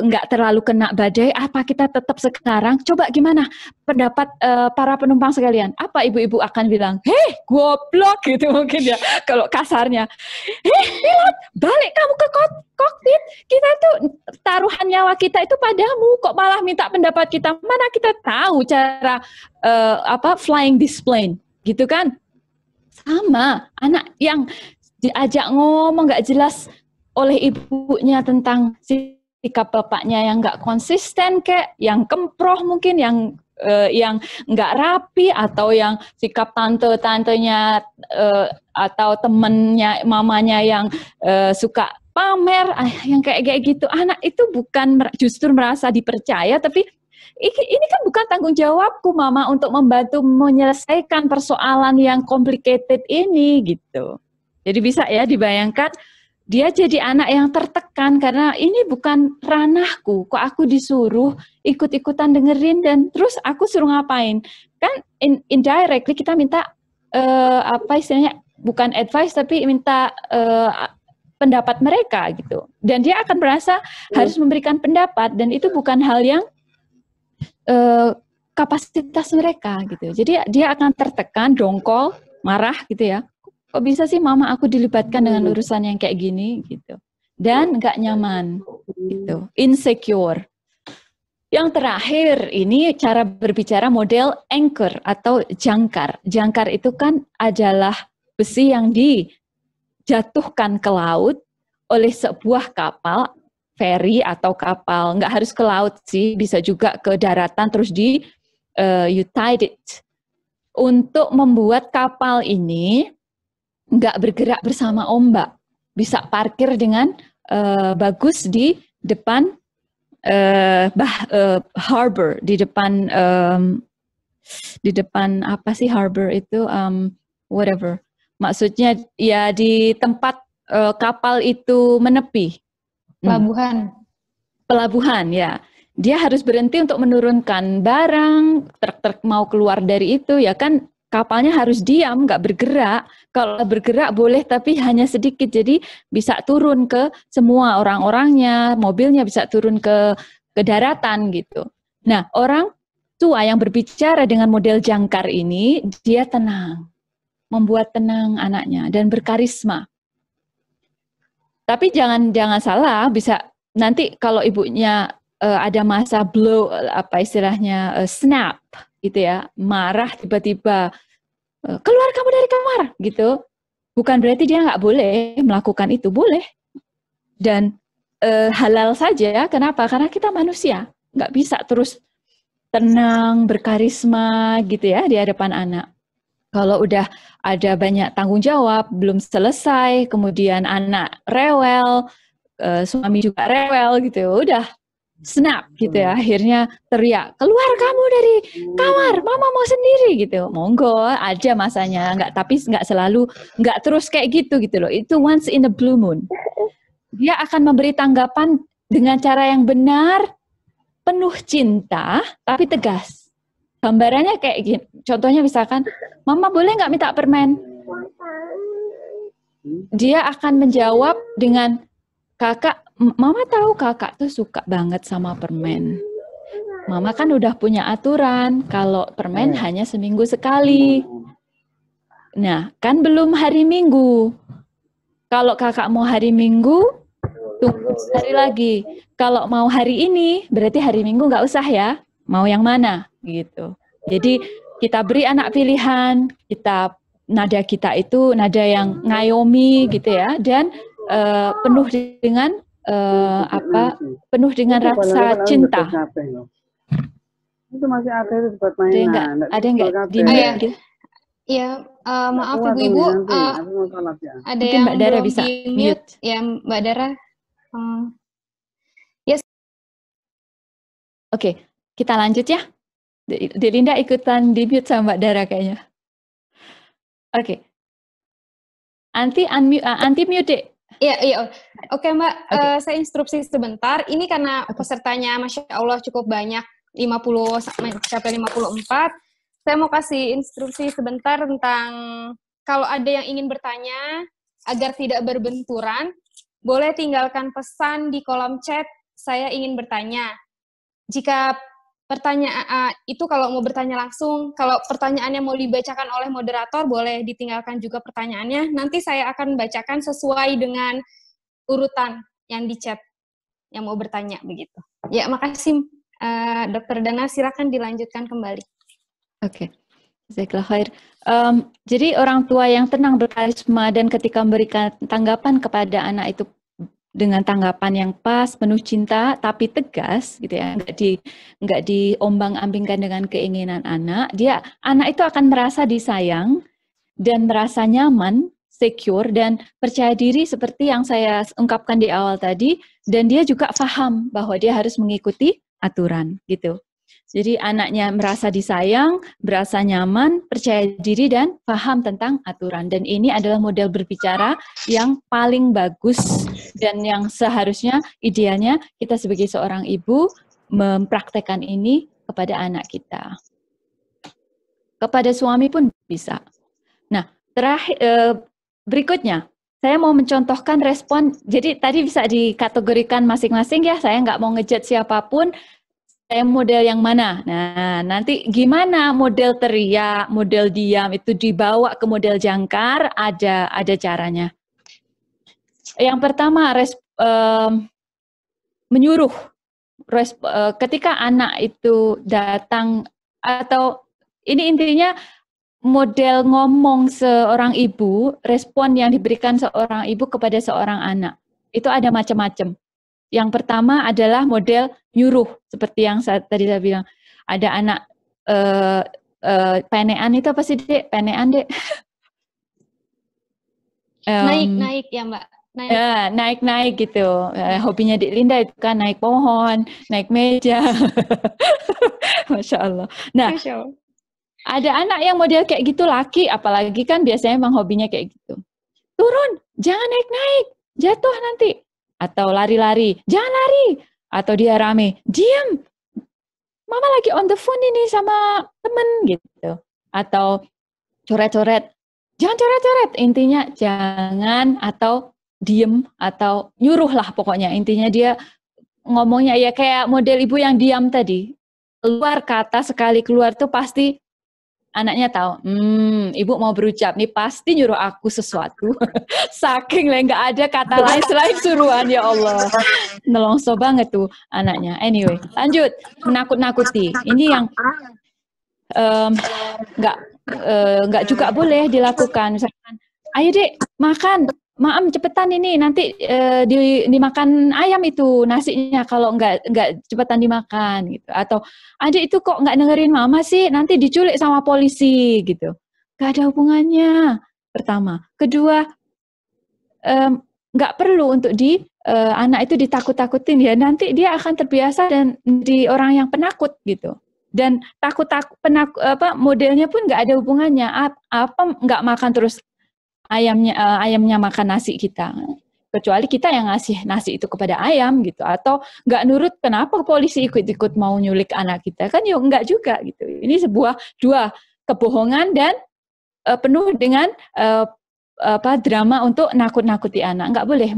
nggak terlalu kena badai? Apa kita tetap sekarang? Coba gimana pendapat para penumpang sekalian? Apa ibu-ibu akan bilang? Hei, goblok gitu mungkin ya kalau kasarnya. Hei pilot, balik kamu ke kokpit. Kita tuh taruhan nyawa kita itu padamu, kok malah minta pendapat kita? Mana kita tahu cara flying this plane, gitu kan? Sama, anak yang diajak ngomong nggak jelas oleh ibunya tentang sikap bapaknya yang nggak konsisten, kayak yang kemproh mungkin, yang nggak rapi, atau yang sikap tantenya atau temennya mamanya yang suka pamer, yang kayak gitu. Anak itu bukan justru merasa dipercaya, tapi ini kan bukan tanggung jawabku mama untuk membantu menyelesaikan persoalan yang complicated ini gitu. Jadi bisa ya dibayangkan dia jadi anak yang tertekan karena ini bukan ranahku, kok aku disuruh ikut-ikutan dengerin dan terus aku suruh ngapain? Kan indirectly kita minta apa istilahnya, bukan advice tapi minta pendapat mereka gitu. Dan dia akan merasa harus memberikan pendapat dan itu bukan hal yang kapasitas mereka gitu. Jadi dia akan tertekan, dongkol, marah gitu ya. Kok bisa sih mama aku dilibatkan dengan urusan yang kayak gini gitu. Dan nggak nyaman gitu, insecure. Yang terakhir ini cara berbicara model anchor atau jangkar. Jangkar itu kan adalah besi yang dijatuhkan ke laut oleh sebuah kapal, ferry atau kapal. Nggak harus ke laut sih, bisa juga ke daratan terus you tied it. Untuk membuat kapal ini nggak bergerak bersama ombak, bisa parkir dengan bagus di depan harbor, di depan apa sih harbor itu, whatever. Maksudnya ya di tempat kapal itu menepi. Pelabuhan ya. Dia harus berhenti untuk menurunkan barang, truk-truk mau keluar dari itu ya kan. Kapalnya harus diam, nggak bergerak. Kalau bergerak boleh, tapi hanya sedikit. Jadi bisa turun ke semua orang-orangnya, mobilnya bisa turun ke daratan gitu. Nah, orang tua yang berbicara dengan model jangkar ini, dia tenang, membuat tenang anaknya dan berkarisma. Tapi jangan salah, bisa nanti kalau ibunya ada masa blow, apa istilahnya, snap gitu ya, marah tiba-tiba, keluar kamu dari kamar gitu, bukan berarti dia nggak boleh melakukan itu, boleh dan halal saja. Kenapa? Karena kita manusia, nggak bisa terus tenang, berkarisma gitu ya di hadapan anak. Kalau udah ada banyak tanggung jawab, belum selesai, kemudian anak rewel, suami juga rewel gitu, udah snap gitu ya, akhirnya teriak, keluar kamu dari kamar, mama mau sendiri gitu. Monggo, ada masanya, tapi nggak selalu, nggak terus kayak gitu loh. Itu once in a blue moon. Dia akan memberi tanggapan dengan cara yang benar, penuh cinta, tapi tegas. Gambarannya kayak gini, contohnya misalkan, mama boleh nggak minta permen? Dia akan menjawab dengan, kakak, mama tahu kakak tuh suka banget sama permen. Mama kan udah punya aturan kalau permen hanya seminggu sekali. Nah, kan belum hari Minggu. Kalau kakak mau hari Minggu, tunggu hari lagi. Kalau mau hari ini, berarti hari Minggu nggak usah ya. Mau yang mana? Gitu. Jadi kita beri anak pilihan, nada kita itu nada yang ngayomi gitu ya, dan penuh dengan penuh dengan rasa cinta. Itu masih ada itu buat mainan. Ada nggak di mute? Iya, maaf ibu-ibu, ada yang Mbak Dara belum bisa di mute. Ya Mbak Dara. Yes. Oke, kita lanjut ya. Delinda ikutan di mute sama Mbak Dara kayaknya. Oke. Anti mute deh. Iya. Oke Mbak, saya instruksi sebentar. Ini karena pesertanya Masya Allah cukup banyak, 50 sampai 54. Saya mau kasih instruksi sebentar tentang kalau ada yang ingin bertanya agar tidak berbenturan, boleh tinggalkan pesan di kolom chat, saya ingin bertanya. Jika pertanyaan itu kalau mau bertanya langsung, kalau pertanyaannya mau dibacakan oleh moderator, boleh ditinggalkan juga pertanyaannya. Nanti saya akan bacakan sesuai dengan urutan yang di chat yang mau bertanya begitu. Ya, makasih Dr. Dana, silakan dilanjutkan kembali. Oke. Jazakallah khair. Jadi orang tua yang tenang, berkarisma, dan ketika memberikan tanggapan kepada anak itu dengan tanggapan yang pas, penuh cinta, tapi tegas, gitu ya, nggak diombang-ambingkan dengan keinginan anak. Anak itu akan merasa disayang dan merasa nyaman, secure, dan percaya diri seperti yang saya ungkapkan di awal tadi. Dan dia juga paham bahwa dia harus mengikuti aturan, gitu. Jadi anaknya merasa disayang, merasa nyaman, percaya diri, dan paham tentang aturan. Dan ini adalah model berbicara yang paling bagus dan yang seharusnya idealnya kita sebagai seorang ibu mempraktekkan ini kepada anak kita. Kepada suami pun bisa. Nah, terakhir berikutnya, saya mau mencontohkan respon. Jadi tadi bisa dikategorikan masing-masing ya. Saya nggak mau ngejudge siapapun. Saya model yang mana? Nah, nanti gimana model teriak, model diam itu dibawa ke model jangkar, ada caranya. Yang pertama, menyuruh. Ketika anak itu datang, atau ini intinya model ngomong seorang ibu, respon yang diberikan seorang ibu kepada seorang anak. Itu ada macam-macam. Yang pertama adalah model nyuruh, seperti yang tadi saya bilang. Ada anak penean itu apa sih, Dek? Penean, Dek? Naik ya, Mbak. Naik gitu. Hobinya Dek Linda itu kan naik pohon, naik meja. Masya Allah. Nah, Masya Allah. Ada anak yang model kayak gitu, laki, apalagi kan biasanya emang hobinya kayak gitu. Turun, jangan naik-naik, jatuh nanti. Atau lari-lari, jangan lari. Atau dia rame, diam. Mama lagi on the phone ini sama temen gitu. Atau coret-coret, jangan coret-coret. Intinya jangan, atau diem, atau nyuruh lah pokoknya. Intinya dia ngomongnya ya kayak model ibu yang diam tadi. Keluar kata sekali keluar tuh pasti anaknya tahu, ibu mau berucap nih pasti nyuruh aku sesuatu. Saking lah nggak ada kata lain selain suruhan, ya Allah. Nelongso banget tuh anaknya. Anyway, lanjut, menakut-nakuti. Ini yang nggak juga boleh dilakukan. Misalkan, ayo Dek makan, maam cepetan ini nanti dimakan ayam itu nasinya kalau nggak cepetan dimakan gitu. Atau adik itu kok nggak dengerin mama sih, nanti diculik sama polisi gitu. Nggak ada hubungannya. Pertama, kedua, nggak perlu untuk anak itu ditakut-takutin ya. Nanti dia akan terbiasa dan di orang yang penakut gitu. Dan modelnya pun nggak ada hubungannya. Nggak makan terus ayamnya makan nasi kita, kecuali kita yang ngasih nasi itu kepada ayam gitu, atau nggak nurut, kenapa polisi ikut-ikut mau nyulik anak kita, kan yuk nggak juga gitu. Ini dua kebohongan dan penuh dengan drama untuk nakut-nakuti anak. Nggak boleh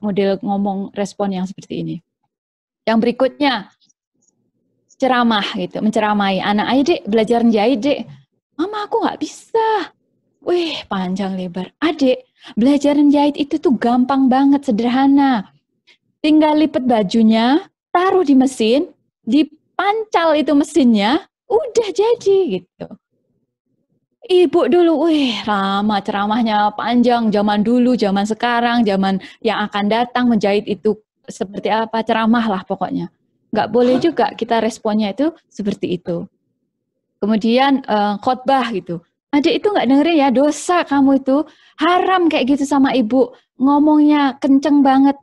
model ngomong respon yang seperti ini. Yang berikutnya, ceramah gitu, menceramai anak. Ayo Dek, belajar jahit Dek. Mama aku nggak bisa. Wih, panjang lebar. Adik, belajar jahit itu tuh gampang banget, sederhana. Tinggal lipat bajunya, taruh di mesin, dipancal itu mesinnya, udah jadi gitu. Ibu dulu, wih, lama ceramahnya panjang, zaman dulu, zaman sekarang, zaman yang akan datang menjahit itu seperti apa, ceramah lah pokoknya. Nggak boleh juga kita responnya itu seperti itu. Kemudian khotbah gitu. Adik itu nggak dengerin ya, dosa kamu itu, haram kayak gitu sama ibu, ngomongnya kenceng banget,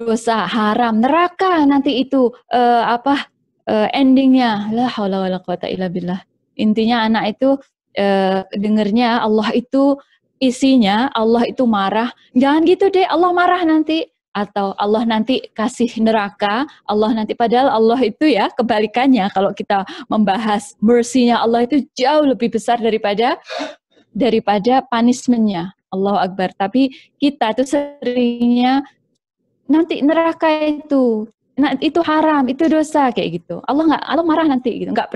dosa, haram, neraka nanti itu endingnya. La haula wala quwata illa billah. Intinya anak itu dengernya Allah itu isinya, Allah itu marah, jangan gitu deh, Allah marah nanti. Atau Allah nanti kasih neraka, Allah nanti, padahal Allah itu ya kebalikannya, kalau kita membahas mercy-nya Allah itu jauh lebih besar daripada punishment-nya. Allahu Akbar. Tapi kita tuh seringnya nanti neraka itu haram, itu dosa kayak gitu. Allah marah nanti gitu. Nggak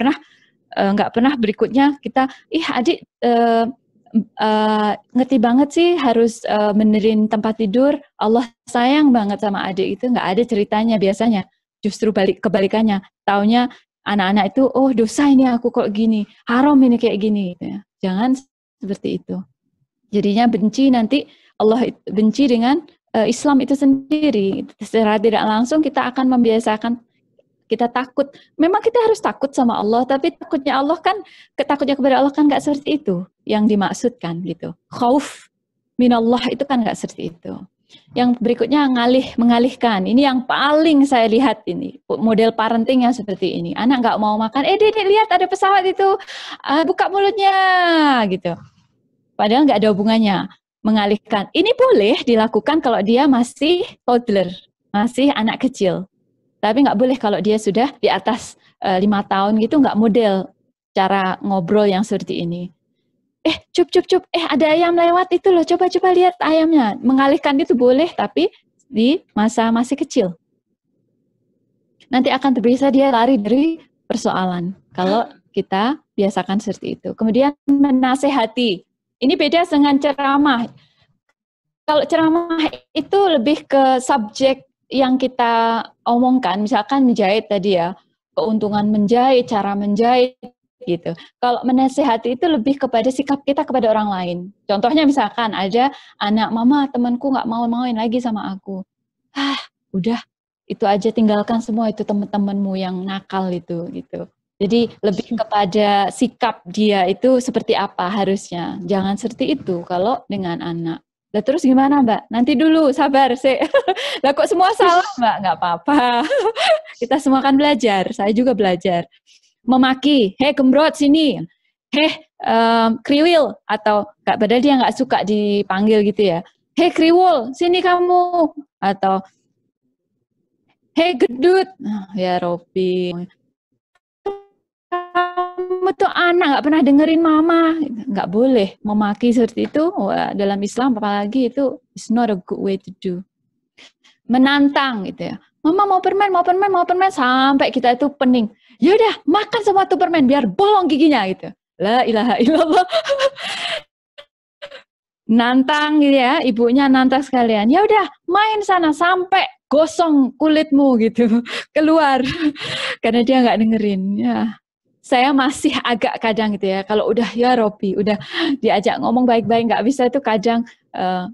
pernah berikutnya kita, adik ngerti banget sih harus benerin tempat tidur, Allah sayang banget sama adik, itu nggak ada ceritanya biasanya. Justru kebalikannya, taunya anak-anak itu, oh dosa ini aku kok gini, haram ini kayak gini gitu ya. Jangan seperti itu. Jadinya benci, nanti Allah benci dengan Islam itu sendiri. Secara tidak langsung kita akan membiasakan kita takut. Memang kita harus takut sama Allah, tapi takutnya kepada Allah kan nggak seperti itu yang dimaksudkan gitu. Khauf minallah itu kan nggak seperti itu. Yang berikutnya mengalihkan. Ini yang paling saya lihat ini. Model parenting yang seperti ini. Anak nggak mau makan, Dek, lihat ada pesawat itu. Buka mulutnya, gitu. Padahal nggak ada hubungannya. Mengalihkan. Ini boleh dilakukan kalau dia masih toddler, masih anak kecil. Tapi nggak boleh kalau dia sudah di atas 5 tahun gitu, nggak model cara ngobrol yang seperti ini. Cup, ada ayam lewat itu loh, coba lihat ayamnya. Mengalihkan itu boleh, tapi di masa masih kecil. Nanti akan terbiasa dia lari dari persoalan, kalau kita biasakan seperti itu. Kemudian menasehati. Ini beda dengan ceramah. Kalau ceramah itu lebih ke subjek yang kita omongkan, misalkan menjahit tadi ya, keuntungan menjahit, cara menjahit, gitu. Kalau menasehati itu lebih kepada sikap kita kepada orang lain. Contohnya misalkan ada anak, mama temanku nggak mau main lagi sama aku. Udah itu aja, tinggalkan semua itu teman-temanmu yang nakal itu, gitu. Jadi lebih kepada sikap dia itu seperti apa harusnya. Jangan seperti itu kalau dengan anak. Lah terus gimana Mbak? Nanti dulu, sabar sih. Lah kok semua salah Mbak? Nggak apa-apa. Kita semua kan belajar. Saya juga belajar. Memaki, gembrot sini, kriwil, atau padahal dia nggak suka dipanggil gitu ya, kriwul sini kamu, atau gedut, ya Robi, kamu tuh anak nggak pernah dengerin mama, nggak boleh memaki seperti itu. Dalam Islam apalagi itu it's not a good way to do. Menantang gitu ya, mama mau permen sampai kita itu pening. Ya udah, makan semua tuh permen biar bolong giginya gitu. La ilaha illallah. Nantang gitu ya, ibunya nantang sekalian. Ya udah, main sana sampai gosong kulitmu gitu. Keluar. Karena dia nggak dengerin. Ya. Saya masih agak kadang gitu ya. Kalau udah ya Robi, udah diajak ngomong baik-baik nggak bisa itu kadang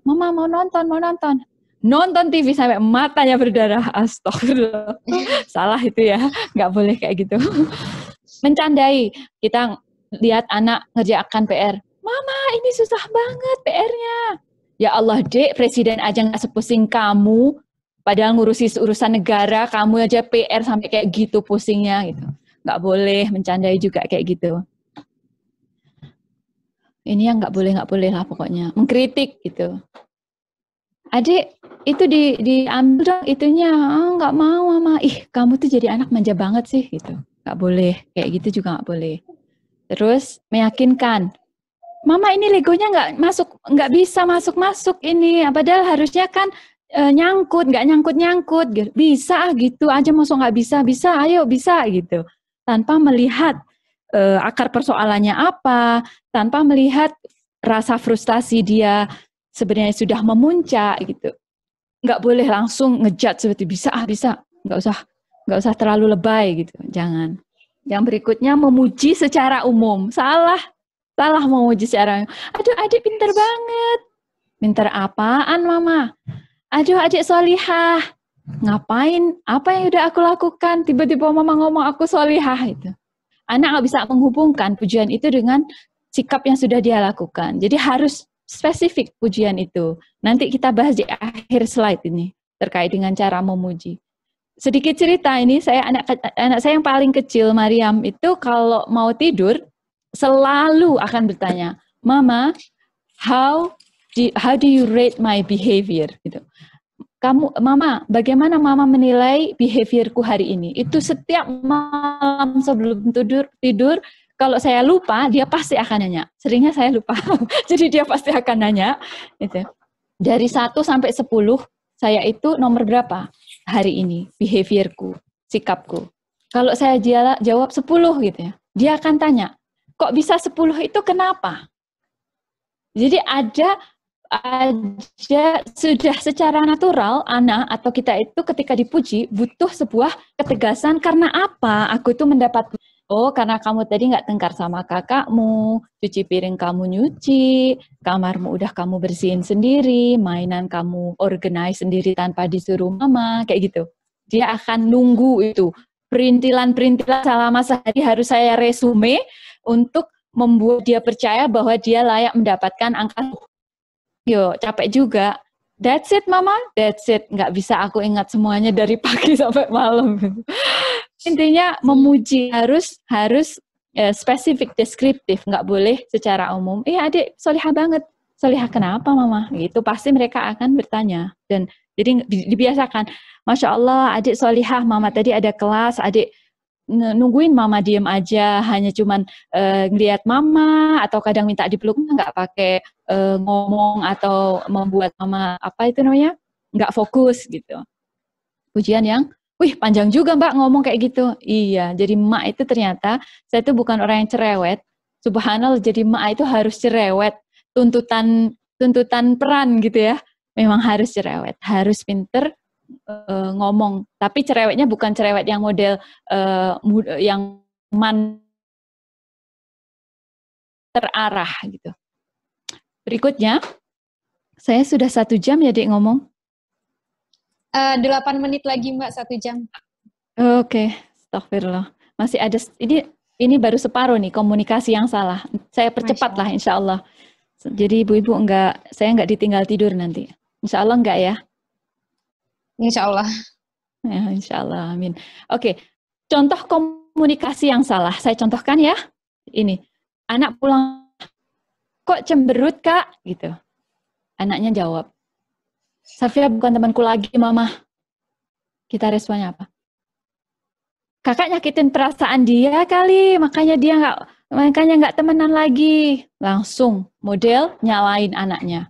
mama mau nonton. Nonton TV sampai matanya berdarah, astagfirullah. Salah itu ya, nggak boleh kayak gitu. Mencandai, kita lihat anak ngerjakan PR, mama ini susah banget PR-nya. Ya Allah dek, presiden aja nggak sepusing kamu, padahal ngurusi urusan negara, kamu aja PR sampai kayak gitu pusingnya gitu. Nggak boleh mencandai juga kayak gitu. Ini yang nggak boleh lah pokoknya, mengkritik gitu. Adik, itu diambil dong itunya. Nggak mau mama. Kamu tuh jadi anak manja banget sih gitu. Nggak boleh, kayak gitu juga nggak boleh. Terus meyakinkan, mama ini legonya nggak bisa masuk ini. Padahal harusnya kan nggak nyangkut. Bisa gitu aja, masuk nggak bisa, ayo bisa gitu. Tanpa melihat akar persoalannya apa, tanpa melihat rasa frustasi dia sebenarnya sudah memuncak gitu. Nggak boleh langsung ngejudge seperti bisa. Nggak usah terlalu lebay gitu. Jangan. Yang berikutnya memuji secara umum. Salah memuji secara umum. Aduh adik pintar banget. Pintar apaan mama? Aduh adik solihah. Ngapain? Apa yang udah aku lakukan? Tiba-tiba mama ngomong aku solihah itu. Anak nggak bisa menghubungkan pujian itu dengan sikap yang sudah dia lakukan. Jadi harus spesifik pujian itu. Nanti kita bahas di akhir slide ini terkait dengan cara memuji. Sedikit cerita ini, anak saya yang paling kecil, Mariam, itu kalau mau tidur selalu akan bertanya, Mama, how do you rate my behavior? Gitu. Mama, bagaimana Mama menilai behaviorku hari ini? Itu setiap malam sebelum tidur. Kalau saya lupa, dia pasti akan nanya. Seringnya saya lupa. Jadi dia pasti akan nanya. Gitu. Dari 1 sampai 10, saya itu nomor berapa hari ini? Behaviorku, sikapku. Kalau saya jawab 10 gitu ya, dia akan tanya, kok bisa 10 itu kenapa? Jadi ada sudah secara natural anak atau kita itu ketika dipuji butuh sebuah ketegasan karena apa? Aku itu mendapat karena kamu tadi nggak tengkar sama kakakmu, cuci piring kamu nyuci, kamarmu udah kamu bersihin sendiri, mainan kamu organize sendiri tanpa disuruh mama, kayak gitu. Dia akan nunggu itu. Perintilan-perintilan selama sehari harus saya resume untuk membuat dia percaya bahwa dia layak mendapatkan angka. Yo, capek juga. That's it mama, that's it. Nggak bisa aku ingat semuanya dari pagi sampai malam. Intinya memuji harus spesifik, deskriptif, nggak boleh secara umum. Adik solihah banget. Solihah kenapa mama? Gitu pasti mereka akan bertanya. Dan jadi dibiasakan. Masya Allah adik solihah, mama tadi ada kelas, adik nungguin mama diem aja, hanya cuman ngeliat mama atau kadang minta dipeluk, nggak pakai ngomong atau membuat mama nggak fokus gitu. Pujian yang, wih panjang juga mbak ngomong kayak gitu. Iya, jadi emak itu ternyata saya itu bukan orang yang cerewet. Subhanallah, jadi emak itu harus cerewet. Tuntutan peran gitu ya. Memang harus cerewet, harus pinter ngomong, tapi cerewetnya bukan cerewet yang model yang terarah gitu. Berikutnya, saya sudah 1 jam ya Dik ngomong. 8 menit lagi Mbak, 1 jam. Oke, astagfirullah. Masih ada, ini baru separuh nih komunikasi yang salah. Saya percepat lah insya Allah. Jadi ibu-ibu saya nggak ditinggal tidur nanti. Insya Allah enggak ya? Insya Allah. Ya, insya Allah, amin. Oke, contoh komunikasi yang salah. Saya contohkan ya. Ini, anak pulang, kok cemberut kak? Gitu. Anaknya jawab, Safia bukan temanku lagi mama. Kita responnya apa? Kakak nyakitin perasaan dia kali, makanya nggak temenan lagi. Langsung model nyalain anaknya.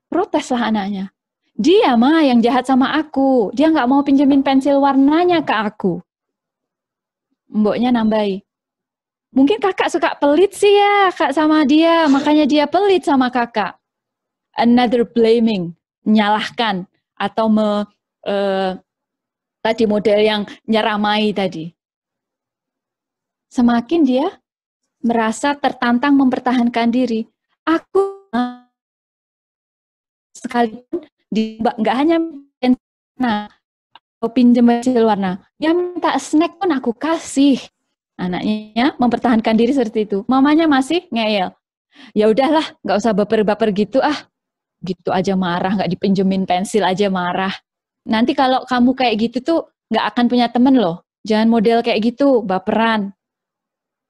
Proteslah anaknya. Dia mah yang jahat sama aku. Dia nggak mau pinjemin pensil warnanya ke aku. Mboknya nambahi. Mungkin kakak suka pelit sih ya kak sama dia. Makanya dia pelit sama kakak. Another blaming. Menyalahkan. Atau tadi model yang nyeramai tadi. Semakin dia merasa tertantang mempertahankan diri. Aku sekalipun nggak hanya pinjam pensil warna, dia minta snack pun aku kasih. Anaknya mempertahankan diri seperti itu. Mamanya masih ngeyel. Ya udahlah, nggak usah baper-baper gitu ah. Gitu aja marah, nggak dipinjemin pensil aja marah. Nanti kalau kamu kayak gitu tuh nggak akan punya temen loh. Jangan model kayak gitu, baperan.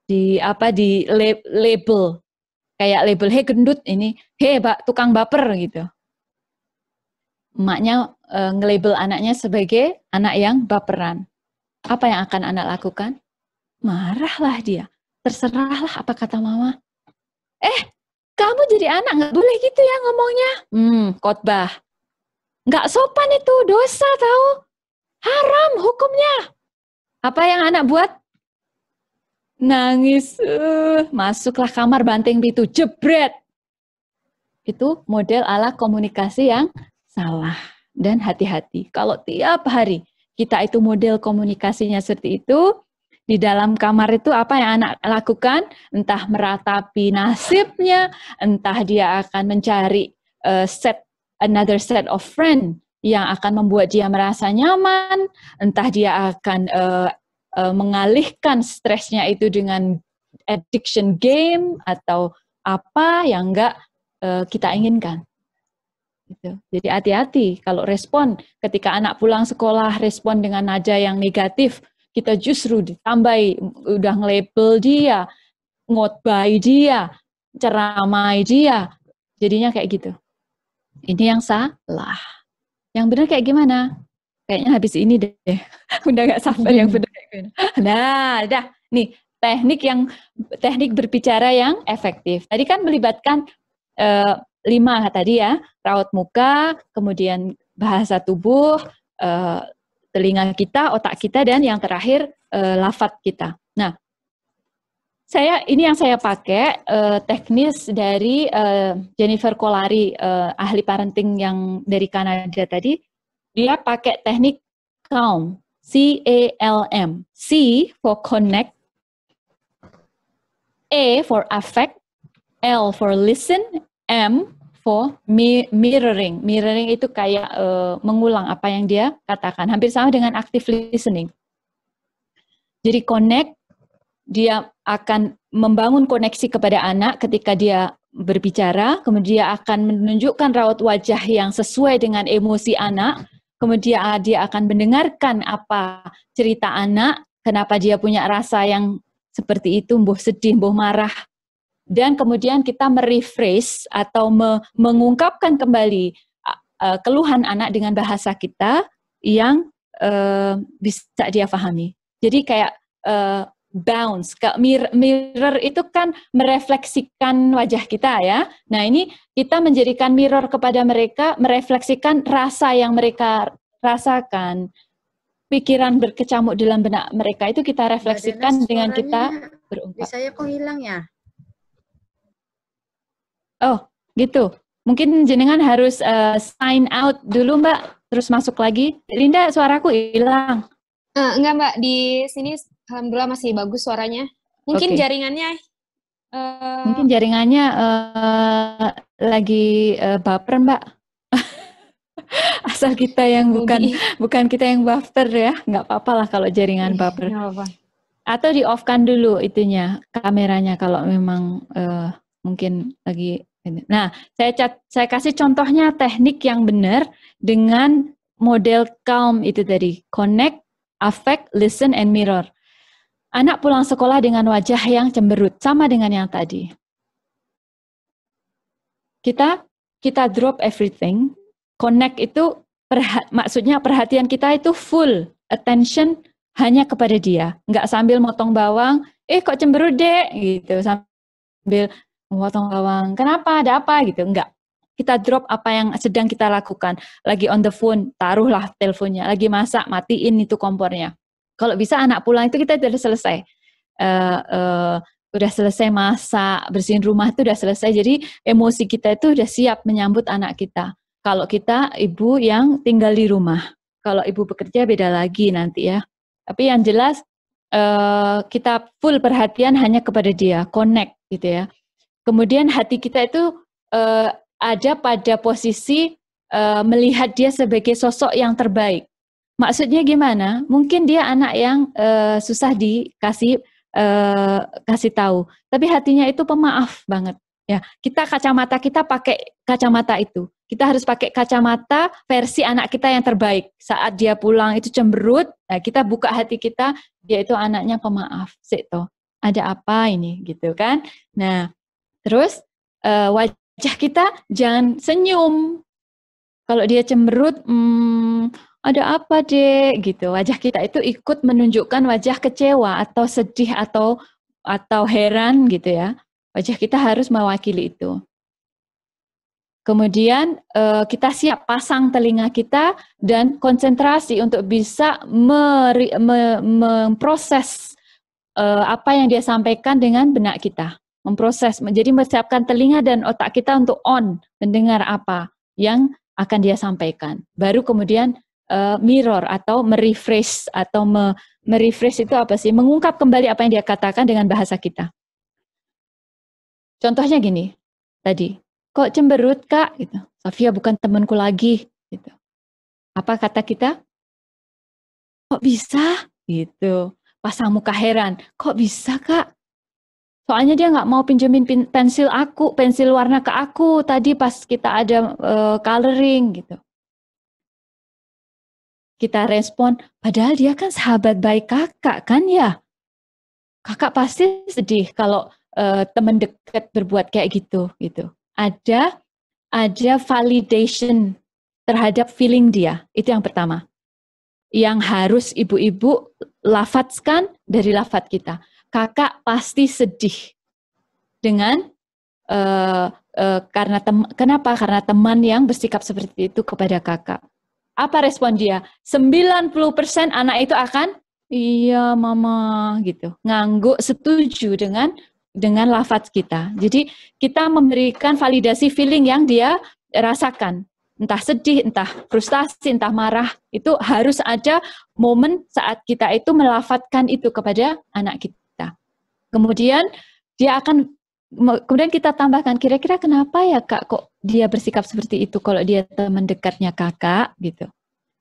Di label. Kayak label, hey gendut ini, hey tukang baper gitu. Emaknya nge-label anaknya sebagai anak yang baperan. Apa yang akan anak lakukan? Marahlah dia. Terserahlah apa kata mama. Kamu jadi anak nggak boleh gitu ya ngomongnya. Khotbah. Nggak sopan itu, dosa tahu. Haram hukumnya. Apa yang anak buat? Nangis. Masuklah kamar banting pintu, jebret. Itu model ala komunikasi yang salah. Dan hati-hati, kalau tiap hari kita itu model komunikasinya seperti itu, di dalam kamar itu apa yang anak lakukan? Entah meratapi nasibnya, entah dia akan mencari another set of friend yang akan membuat dia merasa nyaman, entah dia akan mengalihkan stresnya itu dengan addiction game atau apa yang enggak kita inginkan. Gitu. Jadi hati-hati kalau respon ketika anak pulang sekolah respon dengan nada yang negatif, kita justru ditambahi udah nge-label dia, ngotbai dia, ceramai dia, jadinya kayak gitu. Ini yang salah. Yang benar kayak gimana? Kayaknya habis ini deh. Udah gak sabar yang benar kayak gimana. Nah, dah. Nih, teknik berbicara yang efektif. Tadi kan melibatkan 5 tadi ya, raut muka, kemudian bahasa tubuh, telinga kita, otak kita, dan yang terakhir lafaz kita. Nah, ini yang saya pakai teknis dari Jennifer Kolari, ahli parenting yang dari Kanada tadi. Dia pakai teknik CALM, C-A-L-M. C for connect, A for affect, L for listen, M for mirroring. Mirroring itu kayak mengulang apa yang dia katakan. Hampir sama dengan active listening. Jadi connect, dia akan membangun koneksi kepada anak ketika dia berbicara, kemudian akan menunjukkan raut wajah yang sesuai dengan emosi anak, kemudian dia akan mendengarkan apa cerita anak, kenapa dia punya rasa yang seperti itu, mbuh sedih, mbuh marah, dan kemudian kita merephrase atau mengungkapkan kembali keluhan anak dengan bahasa kita yang bisa dia pahami. Jadi kayak bounce, mirror itu kan merefleksikan wajah kita ya. Nah ini kita menjadikan mirror kepada mereka, merefleksikan rasa yang mereka rasakan. Pikiran berkecamuk dalam benak mereka itu kita refleksikan dengan kita berungkap. Saya kok hilang ya? Oh gitu. Mungkin jenengan harus sign out dulu Mbak, terus masuk lagi. Linda, suaraku hilang. Enggak Mbak, di sini alhamdulillah masih bagus suaranya. Mungkin jaringannya mungkin jaringannya lagi baper Mbak. Asal kita yang bukan kita yang baper ya, nggak apa-apa lah kalau jaringan baper. Atau di off kan dulu itunya kameranya kalau memang mungkin lagi. Nah, saya kasih contohnya teknik yang benar dengan model CALM itu tadi, connect, affect, listen, and mirror. Anak pulang sekolah dengan wajah yang cemberut, sama dengan yang tadi. Kita drop everything, connect itu maksudnya perhatian kita itu full attention hanya kepada dia, nggak sambil motong bawang, kok cemberut dek, gitu, sambil memotong bawang, kenapa, ada apa, gitu, enggak. Kita drop apa yang sedang kita lakukan. Lagi on the phone, taruhlah teleponnya. Lagi masak, matiin itu kompornya. Kalau bisa anak pulang itu kita sudah selesai. Udah selesai masak, bersihin rumah itu udah selesai. Jadi emosi kita itu udah siap menyambut anak kita. Kalau kita ibu yang tinggal di rumah. Kalau ibu bekerja beda lagi nanti ya. Tapi yang jelas kita full perhatian hanya kepada dia, connect gitu ya. Kemudian hati kita itu ada pada posisi melihat dia sebagai sosok yang terbaik. Maksudnya gimana? Mungkin dia anak yang susah dikasih kasih tahu, tapi hatinya itu pemaaf banget. Ya, kacamata kita pakai kacamata itu. Kita harus pakai kacamata versi anak kita yang terbaik. Saat dia pulang itu cemberut, nah kita buka hati kita, dia itu anaknya pemaaf. Sito, ada apa ini gitu kan? Nah, terus wajah kita jangan senyum. Kalau dia cemberut, ada apa dek gitu. Wajah kita itu ikut menunjukkan wajah kecewa atau sedih atau heran gitu ya. Wajah kita harus mewakili itu. Kemudian kita siap pasang telinga kita dan konsentrasi untuk bisa memproses apa yang dia sampaikan dengan benak kita. Memproses, jadi mempersiapkan telinga dan otak kita untuk mendengar apa yang akan dia sampaikan. Baru kemudian mirror atau merefresh atau merefresh itu apa sih? Mengungkap kembali apa yang dia katakan dengan bahasa kita. Contohnya gini, tadi, kok cemberut kak? Gitu. Sofia bukan temanku lagi. Gitu. Apa kata kita? Kok bisa? Gitu. Pasang muka heran, kok bisa kak? Soalnya dia nggak mau pinjemin pensil warna ke aku tadi pas kita ada coloring gitu. Kita respon, padahal dia kan sahabat baik kakak kan ya. Kakak pasti sedih kalau teman dekat berbuat kayak gitu. Ada validation terhadap feeling dia. Itu yang pertama. Yang harus ibu-ibu lafadzkan dari lafadz kita. Kakak pasti sedih dengan kenapa? Karena teman yang bersikap seperti itu kepada kakak. Apa respon dia? 90% anak itu akan iya mama gitu. Ngangguk setuju dengan lafadz kita. Jadi kita memberikan validasi feeling yang dia rasakan. Entah sedih, entah frustasi, entah marah. Itu harus ada momen saat kita itu melafadzkan itu kepada anak kita. Kemudian kemudian kita tambahkan, kira-kira kenapa ya kak kok dia bersikap seperti itu kalau dia teman dekatnya kakak gitu.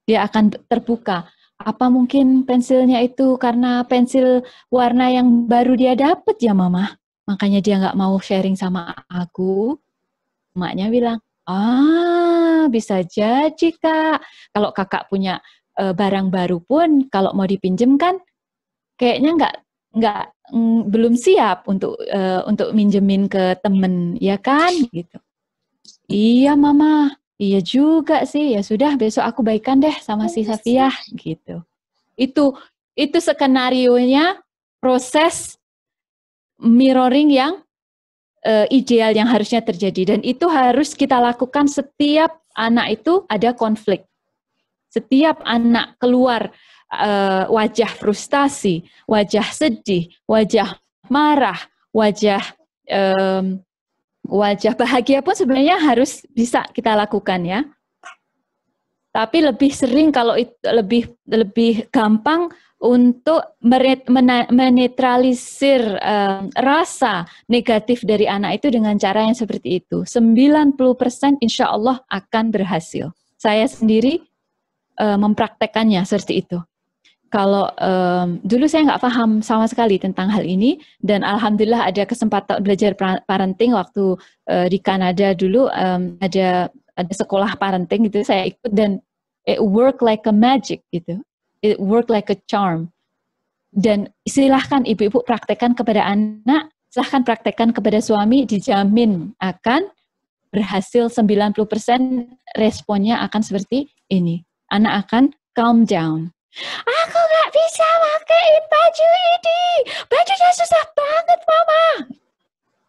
Dia akan terbuka. Apa mungkin pensilnya itu karena pensil warna yang baru dia dapat ya mama? makanya dia nggak mau sharing sama aku. Emaknya bilang, bisa jadi Kak. Kalau kakak punya barang baru pun, kalau mau dipinjem kan, kayaknya belum siap untuk minjemin ke temen, ya kan? Gitu. Iya Mama, iya juga sih. Ya sudah, besok aku baikan deh sama si Safiah, gitu. Itu skenarionya proses mirroring yang ideal yang harusnya terjadi, dan itu harus kita lakukan setiap anak itu ada konflik. Setiap anak keluar wajah frustasi, wajah sedih, wajah marah, wajah bahagia pun sebenarnya harus bisa kita lakukan ya. Tapi lebih sering kalau itu lebih gampang untuk menetralisir rasa negatif dari anak itu dengan cara yang seperti itu. 90% insya Allah akan berhasil. Saya sendiri mempraktekannya seperti itu. Kalau dulu saya nggak paham sama sekali tentang hal ini, dan alhamdulillah ada kesempatan belajar parenting waktu di Kanada dulu, ada sekolah parenting gitu, saya ikut dan it work like a magic gitu. It work like a charm. Dan silahkan ibu-ibu praktekkan kepada anak, silahkan praktekkan kepada suami, dijamin akan berhasil. 90% responnya akan seperti ini. Anak akan calm down. Aku nggak bisa pakai baju ini. Bajunya susah banget, Mama.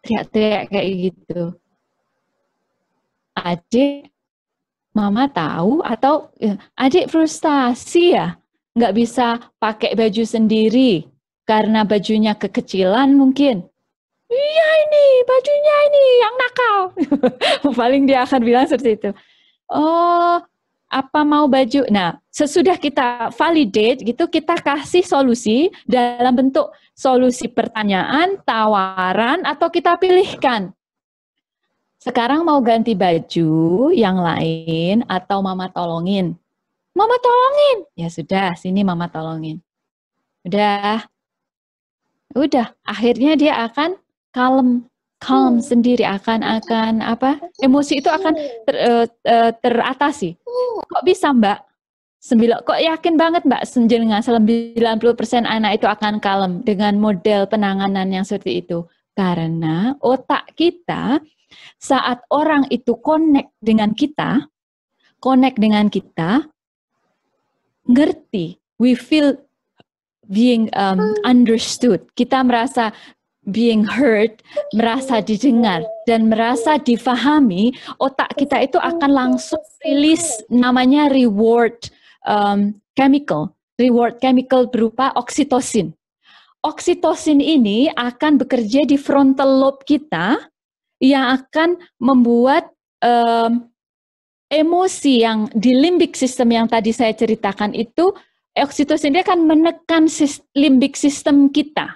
Teriak-teriak kayak gitu. Adik, Mama tahu, atau adik frustasi ya, nggak bisa pakai baju sendiri karena bajunya kekecilan mungkin. Iya ini, bajunya ini yang nakal. Paling dia akan bilang seperti itu. Oh, apa mau baju? Nah, sesudah kita validate gitu, kita kasih solusi dalam bentuk solusi pertanyaan, tawaran, atau kita pilihkan. Sekarang mau ganti baju yang lain atau Mama tolongin? Mama tolongin. Ya sudah, sini Mama tolongin. Udah. Akhirnya dia akan calm sendiri, akan emosi itu akan teratasi. Kok bisa Mbak? Kok yakin banget Mbak dengan 90% anak itu akan kalem dengan model penanganan yang seperti itu? Karena otak kita saat orang itu connect dengan kita, ngerti, we feel being understood. Kita merasa being heard, merasa didengar, dan merasa difahami. Otak kita itu akan langsung rilis namanya reward chemical berupa oksitosin. Oksitosin ini akan bekerja di frontal lobe kita yang akan membuat emosi yang di limbic system yang tadi saya ceritakan itu, oksitosin dia akan menekan limbic system kita.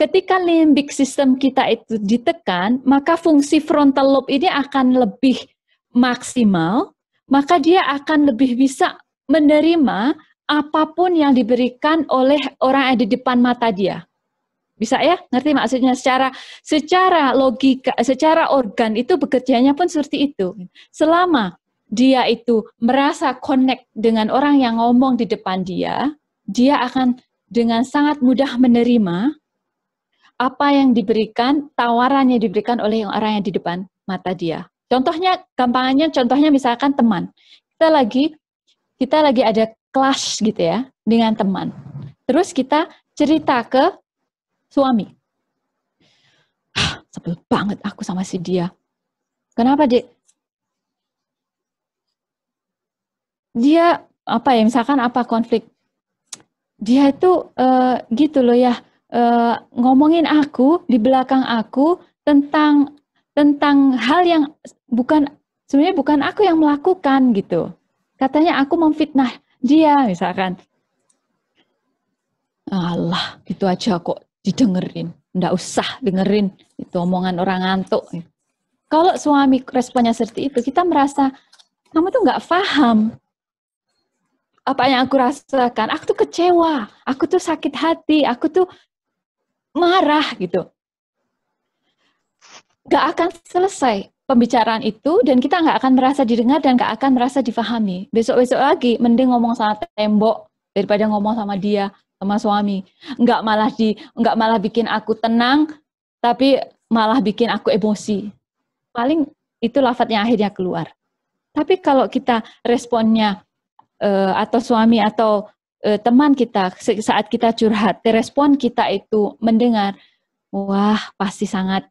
Ketika limbic system kita itu ditekan, maka fungsi frontal lobe ini akan lebih maksimal, maka dia akan lebih bisa menerima apapun yang diberikan oleh orang yang di depan mata dia. Bisa ya? Ngerti maksudnya? Secara logika, secara organ itu bekerjanya pun seperti itu. Selama dia itu merasa connect dengan orang yang ngomong di depan dia, dia akan dengan sangat mudah menerima apa yang diberikan, tawaran yang diberikan oleh orang yang di depan mata dia. Contohnya misalkan teman. Kita lagi ada clash gitu ya dengan teman. Terus kita cerita ke suami. Sebel banget aku sama si dia. Kenapa, Dek? Dia misalkan konflik. Dia itu gitu loh ya, ngomongin aku di belakang aku tentang hal yang sebenarnya bukan aku yang melakukan gitu. Katanya aku memfitnah dia misalkan. Allah, gitu aja kok didengerin. Nggak usah dengerin itu omongan orang ngantuk. Kalau suami responnya seperti itu, kita merasa kamu tuh nggak paham apa yang aku rasakan. Aku tuh kecewa, aku tuh sakit hati, aku tuh marah gitu. nggak akan selesai pembicaraan itu, dan kita nggak akan merasa didengar dan nggak akan merasa difahami. Besok-besok lagi mending ngomong sama tembok daripada ngomong sama dia, sama suami. Nggak malah bikin aku tenang, tapi malah bikin aku emosi. Paling itu lafaz yang akhirnya keluar. Tapi kalau kita responnya atau suami atau teman kita saat kita curhat, respon kita itu mendengar, wah pasti sangat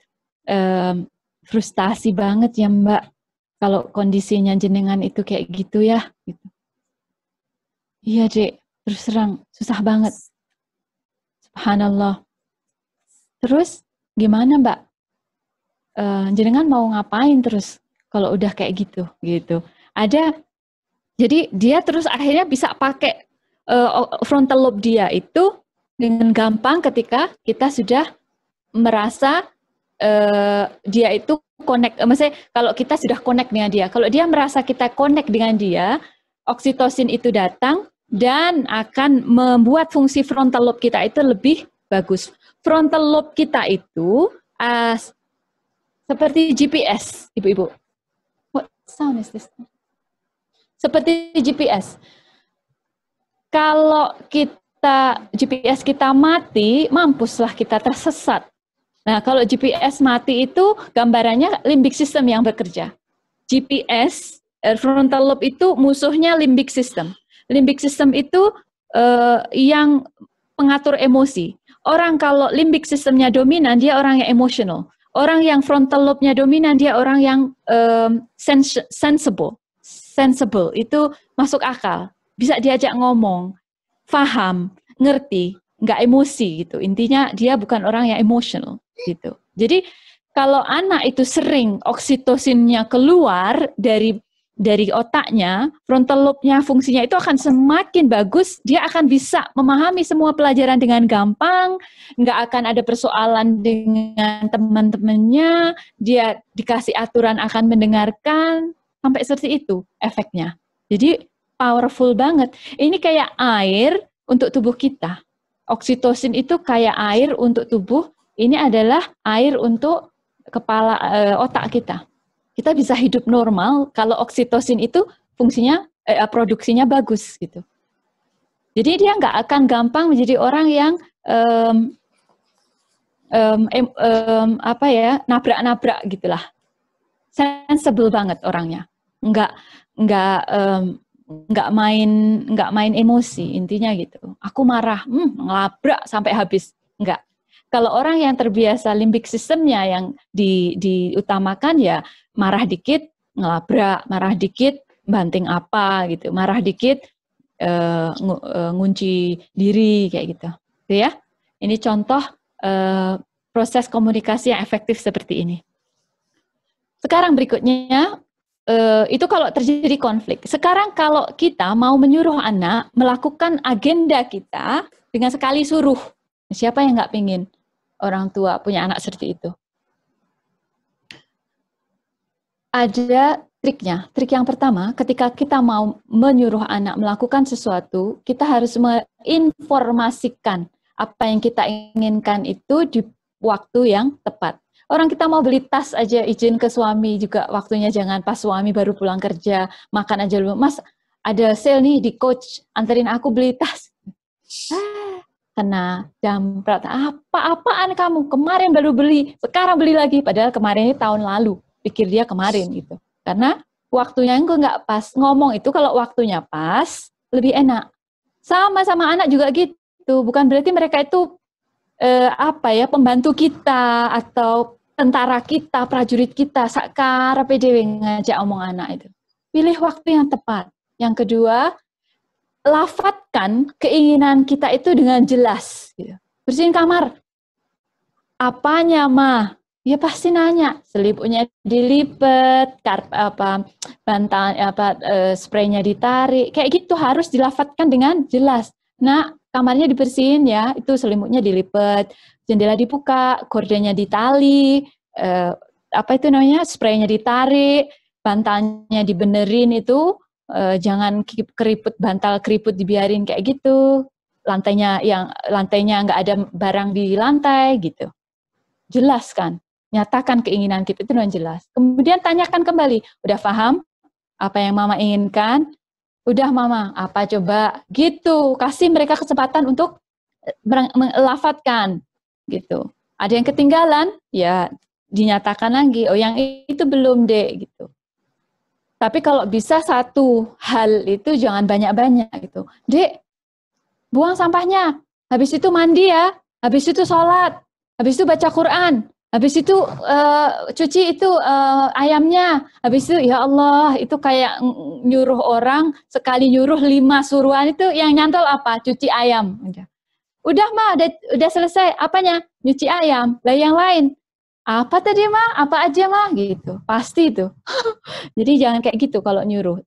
frustasi banget ya Mbak, kalau kondisinya jenengan itu kayak gitu ya. Gitu. Iya Dek, terus terang susah banget. Subhanallah. Terus gimana Mbak? Jenengan mau ngapain terus kalau udah kayak gitu? Jadi dia terus akhirnya bisa pakai frontal lobe dia itu dengan gampang ketika kita sudah merasa dia itu connect, maksudnya kalau kita sudah connect dengan dia, kalau dia merasa kita connect dengan dia, oksitosin itu datang dan akan membuat fungsi frontal lobe kita itu lebih bagus. Frontal lobe kita itu seperti GPS, ibu-ibu. What sound is this? Seperti GPS. Kalau GPS kita mati, mampuslah kita tersesat. Nah, kalau GPS mati itu gambarannya limbic system yang bekerja. GPS, frontal lobe itu musuhnya limbic system. Limbic system itu yang pengatur emosi. Orang kalau limbic systemnya dominan, dia orang yang emotional. Orang yang frontal lobe-nya dominan, dia orang yang sensible, itu masuk akal. Bisa diajak ngomong, paham, ngerti, nggak emosi gitu. Intinya dia bukan orang yang emotional gitu. Jadi kalau anak itu sering oksitosinnya keluar dari otaknya, frontal lobe-nya fungsinya itu akan semakin bagus, dia akan bisa memahami semua pelajaran dengan gampang, nggak akan ada persoalan dengan teman-temannya, dia dikasih aturan akan mendengarkan, sampai seperti itu efeknya. Jadi powerful banget. Ini kayak air untuk tubuh kita. Oksitosin itu kayak air untuk tubuh, ini adalah air untuk kepala otak kita. Kita bisa hidup normal kalau oksitosin itu fungsinya produksinya bagus gitu. Jadi dia nggak akan gampang menjadi orang yang nabrak-nabrak gitulah. Sensible banget orangnya. Nggak main emosi, intinya gitu. Aku marah, ngelabrak sampai habis. Enggak. Kalau orang yang terbiasa limbic systemnya yang diutamakan ya marah dikit ngelabrak, marah dikit banting apa gitu, marah dikit ngunci diri kayak gitu. Oke ya. Ini contoh proses komunikasi yang efektif seperti ini. Sekarang berikutnya itu kalau terjadi konflik. Sekarang kalau kita mau menyuruh anak melakukan agenda kita dengan sekali suruh, siapa yang nggak pingin orang tua punya anak seperti itu? Ada triknya. Trik yang pertama, ketika kita mau menyuruh anak melakukan sesuatu, kita harus menginformasikan apa yang kita inginkan itu di waktu yang tepat. Orang kita mau beli tas aja izin ke suami juga waktunya jangan pas suami baru pulang kerja, makan aja dulu. Mas, ada sale nih di Coach, anterin aku beli tas. Kena damprat, apa-apaan kamu, kemarin baru beli, sekarang beli lagi, padahal kemarin ini tahun lalu, pikir dia kemarin gitu. Karena waktunya nggak pas, ngomong itu kalau waktunya pas, lebih enak. Sama-sama anak juga gitu, bukan berarti mereka itu pembantu kita, atau tentara kita, prajurit kita, sakar PDW ngajak omong anak itu. Pilih waktu yang tepat. Yang kedua, lafatkan keinginan kita itu dengan jelas. Gitu. Bersihin kamar. Apanya, Ma? Ya pasti nanya. Selimutnya dilipet, bantal spraynya ditarik. Kayak gitu harus dilafatkan dengan jelas. Nah, kamarnya dibersihin ya. Itu selimutnya dilipet, jendela dibuka, gordenya ditali, spraynya ditarik, bantalnya dibenerin itu. Jangan keriput, bantal keriput dibiarin kayak gitu, lantainya nggak ada barang di lantai gitu. Jelas kan? nyatakan keinginan kita itu dengan jelas. Kemudian tanyakan kembali, udah paham apa yang mama inginkan? Udah mama, apa coba? Gitu, kasih mereka kesempatan untuk melafatkan gitu. Ada yang ketinggalan, ya dinyatakan lagi, oh yang itu belum dek gitu. Tapi kalau bisa satu hal itu jangan banyak-banyak gitu. Dek, buang sampahnya, habis itu mandi ya, habis itu sholat, habis itu baca Quran, habis itu cuci itu ayamnya, habis itu ya Allah, itu kayak nyuruh orang, sekali nyuruh 5 suruhan itu yang nyantol apa? Cuci ayam. Udah mah, udah selesai. Apanya? Nyuci ayam. Lah yang lain, apa tadi mah? Apa aja mah? Gitu. Pasti itu. Jadi jangan kayak gitu kalau nyuruh.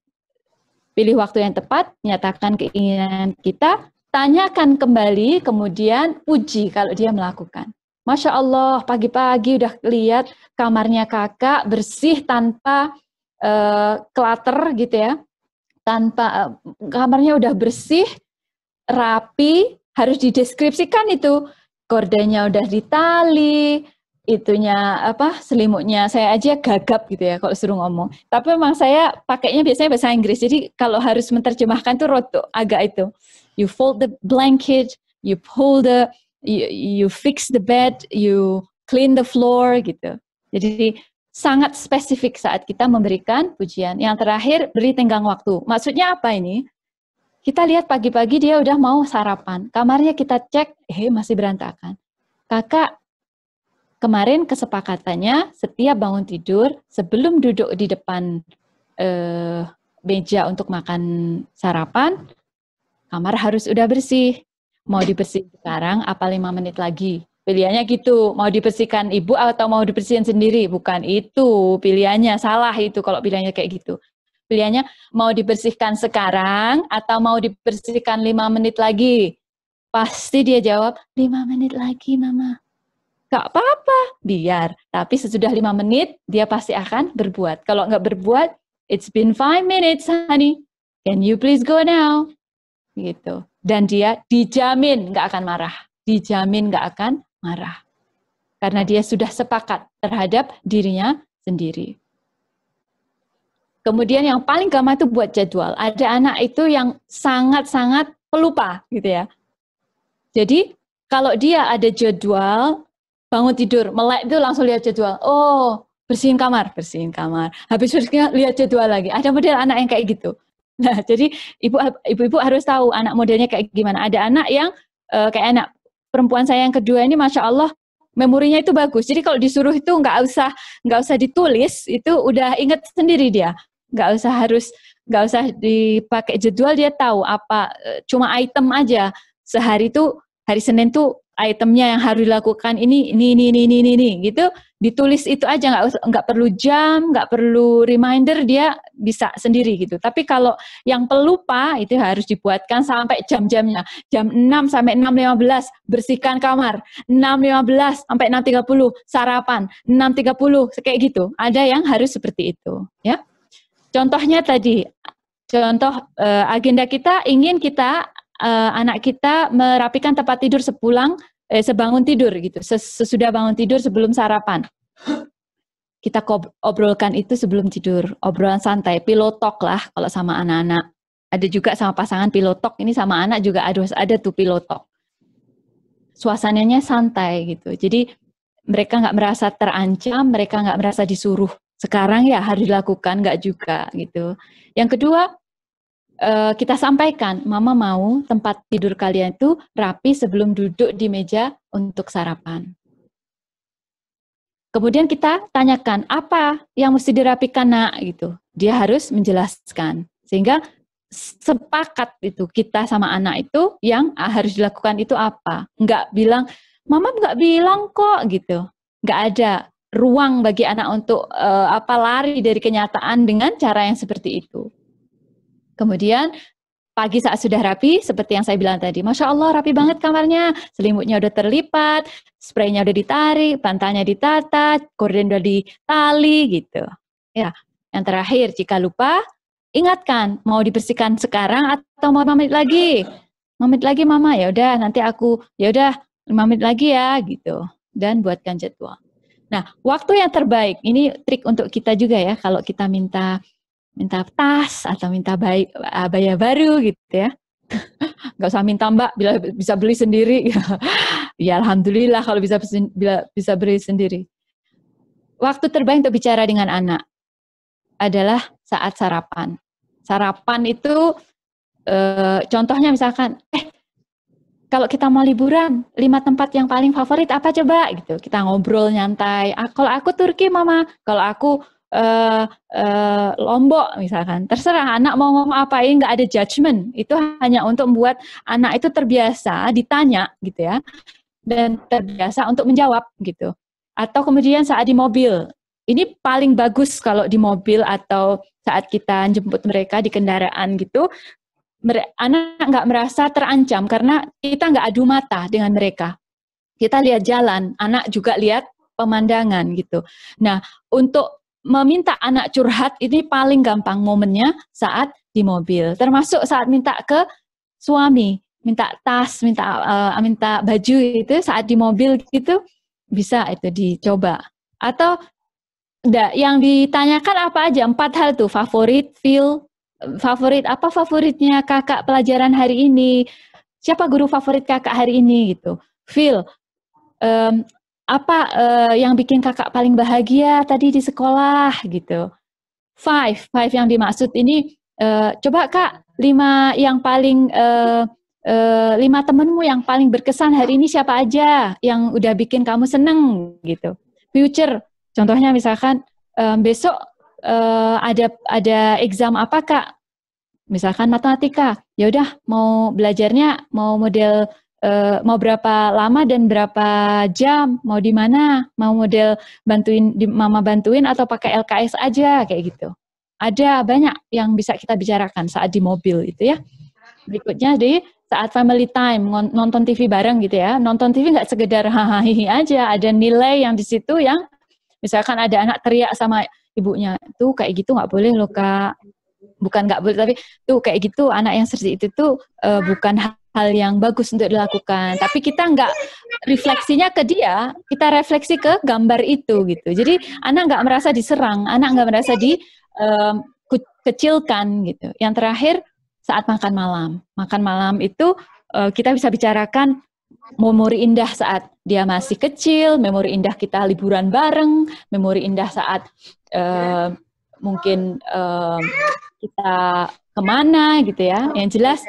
Pilih waktu yang tepat, nyatakan keinginan kita, tanyakan kembali, kemudian puji kalau dia melakukan. Masya Allah, pagi-pagi udah lihat kamarnya kakak bersih tanpa clutter gitu ya. Tanpa kamarnya udah bersih, rapi, harus dideskripsikan itu. Gordenya udah ditali, itunya apa, selimutnya saya aja gagap gitu ya kalau suruh ngomong. Tapi memang saya pakainya biasanya bahasa Inggris. Jadi kalau harus menerjemahkan tuh roto agak itu. You fold the blanket, you pull the you fix the bed, you clean the floor gitu. Jadi sangat spesifik saat kita memberikan pujian. Yang terakhir, beri tenggang waktu. Maksudnya apa ini? Kita lihat pagi-pagi dia udah mau sarapan. Kamarnya kita cek, masih berantakan. Kakak, kemarin kesepakatannya setiap bangun tidur, sebelum duduk di depan meja untuk makan sarapan, kamar harus udah bersih. Mau dibersihkan sekarang, apa 5 menit lagi? Pilihannya gitu, mau dibersihkan ibu atau mau dibersihkan sendiri? Bukan itu pilihannya, salah itu kalau pilihannya kayak gitu. Pilihannya mau dibersihkan sekarang atau mau dibersihkan 5 menit lagi. Pasti dia jawab, 5 menit lagi mama. Gak apa-apa, biar. Tapi sesudah 5 menit, dia pasti akan berbuat. Kalau nggak berbuat, it's been 5 minutes, honey. Can you please go now? Gitu. Dan dia dijamin nggak akan marah. Dijamin nggak akan marah. Karena dia sudah sepakat terhadap dirinya sendiri. Kemudian yang paling gampang itu buat jadwal. Ada anak itu yang sangat-sangat pelupa gitu ya. Jadi kalau dia ada jadwal, bangun tidur, melek itu langsung lihat jadwal. Oh, bersihin kamar. Habis bersihnya lihat jadwal lagi. Ada model anak yang kayak gitu. Nah, jadi ibu-ibu harus tahu anak modelnya kayak gimana. Ada anak yang kayak anak perempuan saya yang kedua ini, Masya Allah, memorinya itu bagus. Jadi kalau disuruh itu nggak usah ditulis, itu udah inget sendiri dia. Nggak usah dipakai jadwal, dia tahu apa, cuma item aja. Sehari itu, hari Senin tuh itemnya yang harus dilakukan ini gitu, ditulis itu aja, nggak perlu jam, nggak perlu reminder, dia bisa sendiri gitu. Tapi kalau yang pelupa itu harus dibuatkan sampai jam-jamnya, jam 6 sampai 6.15 bersihkan kamar, 6.15 sampai 6.30 sarapan, 6.30 kayak gitu. Ada yang harus seperti itu ya. Contohnya tadi, contoh agenda kita ingin anak kita merapikan tempat tidur sebangun tidur gitu, sesudah bangun tidur sebelum sarapan. Kita obrolkan itu sebelum tidur, obrolan santai, pillow talk lah kalau sama anak-anak. Ada juga sama pasangan pillow talk, ini sama anak juga ada tuh pillow talk. Suasananya santai gitu, jadi mereka nggak merasa terancam, mereka nggak merasa disuruh. Sekarang ya harus dilakukan, nggak juga gitu. Yang kedua, kita sampaikan, mama mau tempat tidur kalian itu rapi sebelum duduk di meja untuk sarapan. Kemudian kita tanyakan, apa yang mesti dirapikan nak gitu. Dia harus menjelaskan. Sehingga sepakat itu kita sama anak itu yang harus dilakukan itu apa. Nggak bilang, mama nggak bilang kok gitu. Nggak ada ruang bagi anak untuk lari dari kenyataan dengan cara yang seperti itu. Kemudian pagi saat sudah rapi, seperti yang saya bilang tadi, Masya Allah rapi banget kamarnya, selimutnya udah terlipat, spraynya udah ditarik, bantalnya ditata, gorden udah ditali gitu. Ya, yang terakhir jika lupa, ingatkan mau dibersihkan sekarang atau mau 5 menit lagi. 5 menit lagi mama, ya udah nanti aku, ya udah 5 menit lagi ya gitu. Dan buatkan jadwal. Nah, waktu yang terbaik, ini trik untuk kita juga ya, kalau kita minta tas atau minta abaya baru gitu ya. Nggak usah minta Mbak, bila bisa beli sendiri. Ya alhamdulillah kalau bisa beli sendiri. Waktu terbaik untuk bicara dengan anak adalah saat sarapan. Sarapan itu contohnya misalkan, kalau kita mau liburan, 5 tempat yang paling favorit apa coba gitu. Kita ngobrol nyantai. Kalau aku Turki Mama, kalau aku Lombok misalkan. Terserah anak mau ngomong apa, ini nggak ada judgement. Itu hanya untuk membuat anak itu terbiasa ditanya gitu ya. Dan terbiasa untuk menjawab gitu. Atau kemudian saat di mobil, ini paling bagus kalau di mobil atau saat kita jemput mereka di kendaraan gitu, anak nggak merasa terancam karena kita nggak adu mata dengan mereka. Kita lihat jalan, anak juga lihat pemandangan gitu. Nah, untuk meminta anak curhat ini paling gampang momennya saat di mobil, termasuk saat minta ke suami. Minta tas, minta baju itu saat di mobil gitu bisa itu dicoba. Atau yang ditanyakan apa aja? 4 hal tuh, favorit, favorit apa favoritnya kakak pelajaran hari ini? Siapa guru favorit kakak hari ini gitu? Apa yang bikin kakak paling bahagia tadi di sekolah gitu? 5 yang dimaksud ini coba Kak 5 yang paling 5 temenmu yang paling berkesan hari ini siapa aja yang udah bikin kamu seneng gitu. Future, contohnya misalkan besok ada exam apa Kak? Misalkan matematika. Ya udah mau belajarnya mau model mau berapa lama dan berapa jam, mau di mana, mau model mama bantuin atau pakai LKS aja kayak gitu. Ada banyak yang bisa kita bicarakan saat di mobil itu ya. Berikutnya di saat family time, nonton TV bareng gitu ya. Nonton TV nggak sekedar hahaha aja, ada nilai yang di situ yang misalkan ada anak teriak sama ibunya, tuh kayak gitu nggak boleh loh Kak. Bukan nggak boleh, tapi tuh kayak gitu anak yang seperti itu tuh bukan hal yang bagus untuk dilakukan. Tapi kita nggak refleksinya ke dia, kita refleksi ke gambar itu gitu. Jadi anak nggak merasa diserang, anak nggak merasa dikecilkan gitu. Yang terakhir saat makan malam. Makan malam itu kita bisa bicarakan memori indah saat dia masih kecil, memori indah kita liburan bareng, memori indah saat mungkin kita kemana gitu ya. Yang jelas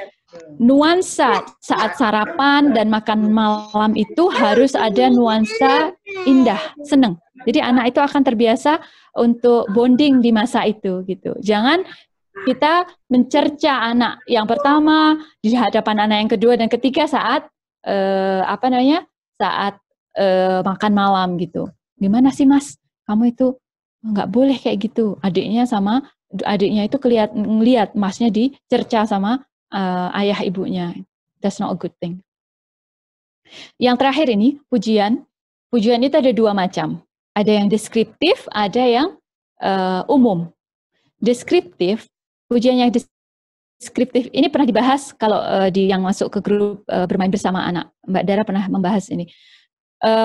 nuansa saat sarapan dan makan malam itu harus ada nuansa indah, seneng. Jadi anak itu akan terbiasa untuk bonding di masa itu gitu. Jangan kita mencerca anak yang pertama di hadapan anak yang kedua dan ketiga saat saat makan malam gitu. Gimana sih Mas? Kamu itu nggak boleh kayak gitu. Adiknya itu ngeliat Masnya dicerca sama ayah ibunya. That's not a good thing. Yang terakhir ini pujian. Pujian itu ada 2 macam. Ada yang deskriptif, ada yang umum. Deskriptif, pujian yang deskriptif ini pernah dibahas kalau yang masuk ke grup bermain bersama anak. Mbak Dara pernah membahas ini.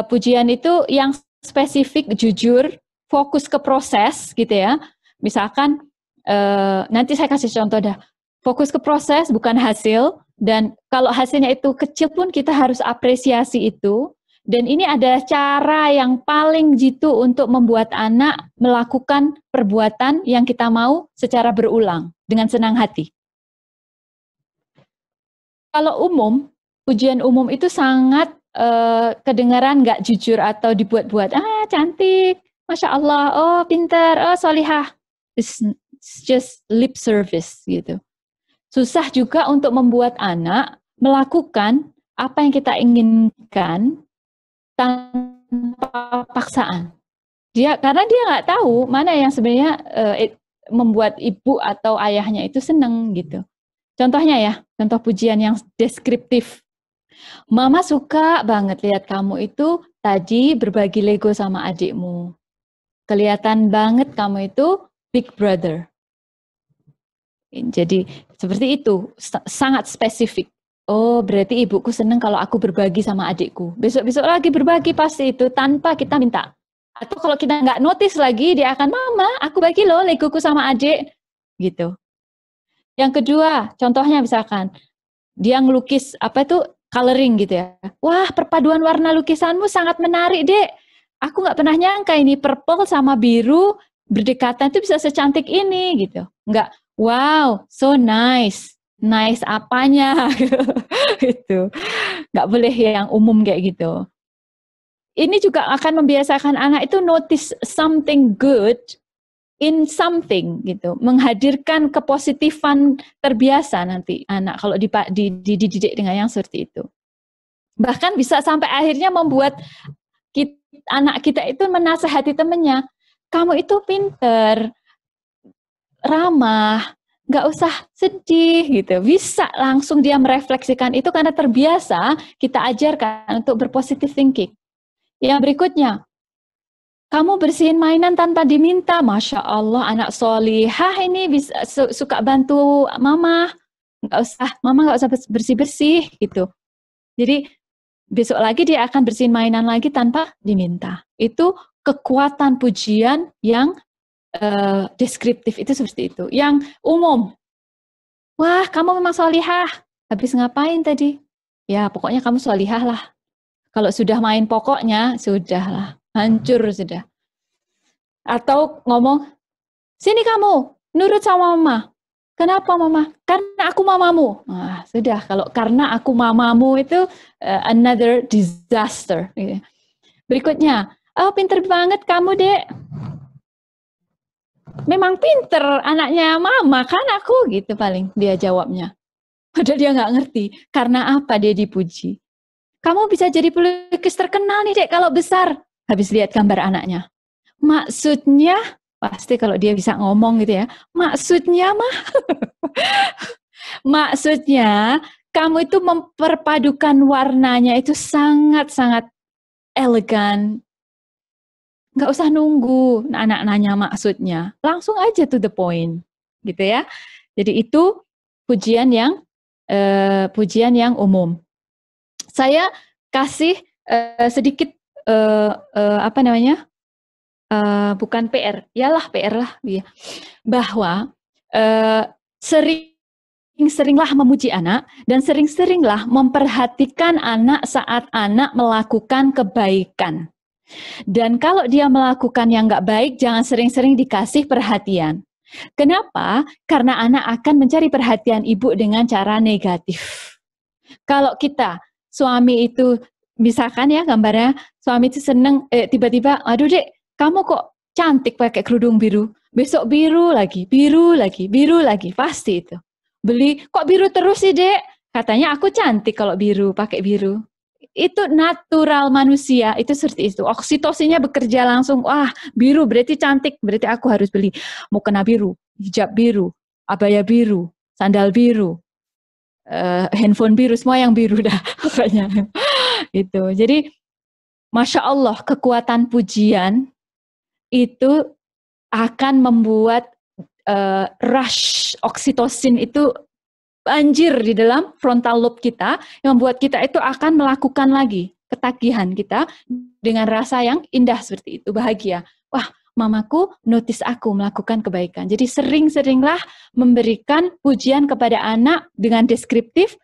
Pujian itu yang spesifik, jujur, fokus ke proses gitu ya. Misalkan nanti saya kasih contoh dah. Fokus ke proses bukan hasil, dan kalau hasilnya itu kecil pun kita harus apresiasi itu. Dan ini adalah cara yang paling jitu untuk membuat anak melakukan perbuatan yang kita mau secara berulang dengan senang hati. Kalau umum, pujian umum itu sangat kedengaran nggak jujur atau dibuat-buat. Cantik, Masya Allah, oh pintar, oh solihah. It's just lip service gitu. Susah juga untuk membuat anak melakukan apa yang kita inginkan tanpa paksaan. Karena dia nggak tahu mana yang sebenarnya membuat ibu atau ayahnya itu seneng gitu. Contohnya ya, contoh pujian yang deskriptif. Mama suka banget lihat kamu itu tadi berbagi Lego sama adikmu. Kelihatan banget kamu itu big brother. Jadi seperti itu, sangat spesifik. Oh, berarti ibuku seneng kalau aku berbagi sama adikku. Besok-besok lagi berbagi pasti itu tanpa kita minta. Atau kalau kita nggak notice lagi, dia akan, Mama, aku bagi loh legoku sama adik. Gitu. Yang kedua, contohnya misalkan, dia ngelukis, coloring gitu ya. Wah, perpaduan warna lukisanmu sangat menarik, Dek. Aku nggak pernah nyangka ini purple sama biru berdekatan itu bisa secantik ini, gitu. Nggak, wow, so nice. Nice apanya, gitu. Nggak boleh yang umum kayak gitu. Ini juga akan membiasakan anak itu notice something good in something gitu, menghadirkan kepositifan terbiasa nanti anak kalau dididik dengan yang seperti itu. Bahkan bisa sampai akhirnya membuat anak kita itu menasehati temannya, kamu itu pinter, ramah, nggak usah sedih gitu. Bisa langsung dia merefleksikan itu karena terbiasa kita ajarkan untuk berpositif thinking. Yang berikutnya, kamu bersihin mainan tanpa diminta. Masya Allah, anak solihah ini bisa suka bantu mama. Mama nggak usah bersih-bersih gitu. Jadi besok lagi dia akan bersihin mainan lagi tanpa diminta. Itu kekuatan pujian yang deskriptif itu seperti itu. Yang umum, wah kamu memang solihah. Habis ngapain tadi? Ya pokoknya kamu solihah lah. Kalau sudah main pokoknya, sudahlah. Hancur sudah. Atau ngomong, sini kamu, nurut sama mama. Kenapa mama? Karena aku mamamu. Nah, sudah, kalau karena aku mamamu itu another disaster. Berikutnya, oh pinter banget kamu, Dek. Memang pinter, anaknya mama kan aku, gitu paling dia jawabnya. Padahal dia nggak ngerti, karena apa dia dipuji. Kamu bisa jadi pelukis terkenal nih, Dek, kalau besar. Habis lihat gambar anaknya. Maksudnya, pasti kalau dia bisa ngomong gitu ya, maksudnya mah, maksudnya kamu itu memperpadukan warnanya itu sangat-sangat elegan. Nggak usah nunggu anak nanya maksudnya, langsung aja to the point, gitu ya. Jadi itu pujian yang umum. Saya kasih sedikit bukan PR, yalah PR lah, bahwa sering-seringlah memuji anak dan sering-seringlah memperhatikan anak saat anak melakukan kebaikan. Dan kalau dia melakukan yang nggak baik, jangan sering-sering dikasih perhatian. Kenapa? Karena anak akan mencari perhatian ibu dengan cara negatif. Kalau kita, suami itu, misalkan ya gambarnya, suami itu seneng, tiba-tiba, aduh Dek, kamu kok cantik pakai kerudung biru, besok biru lagi, pasti itu. Beli, kok biru terus sih Dek? Katanya aku cantik kalau biru, pakai biru. Itu natural manusia, itu seperti itu. Oksitosinnya bekerja langsung, wah biru berarti cantik, berarti aku harus beli. Mukena biru, hijab biru, abaya biru, sandal biru, handphone biru, semua yang biru dah pokoknya. Itu. Jadi Masya Allah, kekuatan pujian itu akan membuat rush oksitosin itu banjir di dalam frontal lobe kita, yang membuat kita itu akan melakukan lagi ketagihan kita dengan rasa yang indah seperti itu, bahagia. Wah, mamaku notice aku melakukan kebaikan. Jadi sering-seringlah memberikan pujian kepada anak dengan deskriptif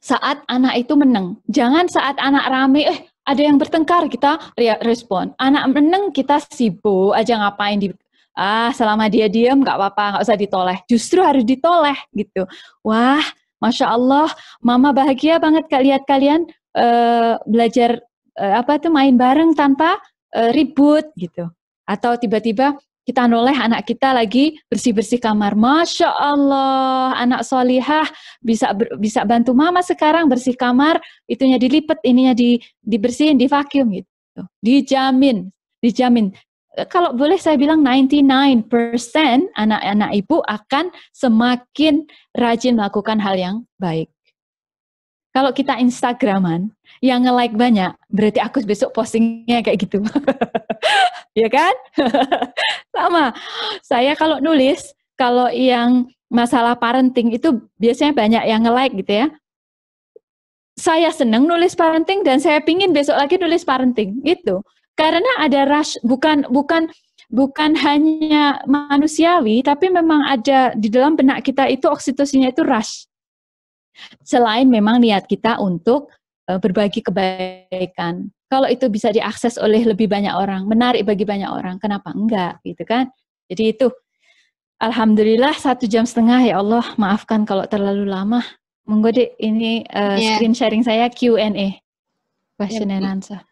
saat anak itu menang. Jangan saat anak rame, ada yang bertengkar, kita respon. Anak menang, kita sibuk aja ngapain selama dia diam nggak apa-apa, nggak usah ditoleh. Justru harus ditoleh gitu. Wah, Masya Allah, mama bahagia banget lihat kalian belajar main bareng tanpa ribut gitu. Atau tiba-tiba kita noleh anak kita lagi bersih-bersih kamar. Masya Allah, anak solihah bisa bantu mama sekarang bersih kamar, itunya dilipet, ininya dibersihin, divacuum gitu. Dijamin. Kalau boleh saya bilang 99% anak-anak ibu akan semakin rajin melakukan hal yang baik. Kalau kita Instagraman, yang nge-like banyak, berarti aku besok postingnya kayak gitu. Ya kan? Sama. Saya kalau nulis, kalau yang masalah parenting itu biasanya banyak yang nge-like gitu ya. Saya senang nulis parenting dan saya pingin besok lagi nulis parenting gitu. Karena ada rush, bukan hanya manusiawi, tapi memang ada di dalam benak kita itu oksitosinnya itu rush. Selain memang niat kita untuk berbagi kebaikan. Kalau itu bisa diakses oleh lebih banyak orang, menarik bagi banyak orang, kenapa enggak gitu kan? Jadi itu, alhamdulillah 1,5 jam, ya Allah maafkan kalau terlalu lama. Monggo Dek, ini screen sharing saya Q&A, question and answer.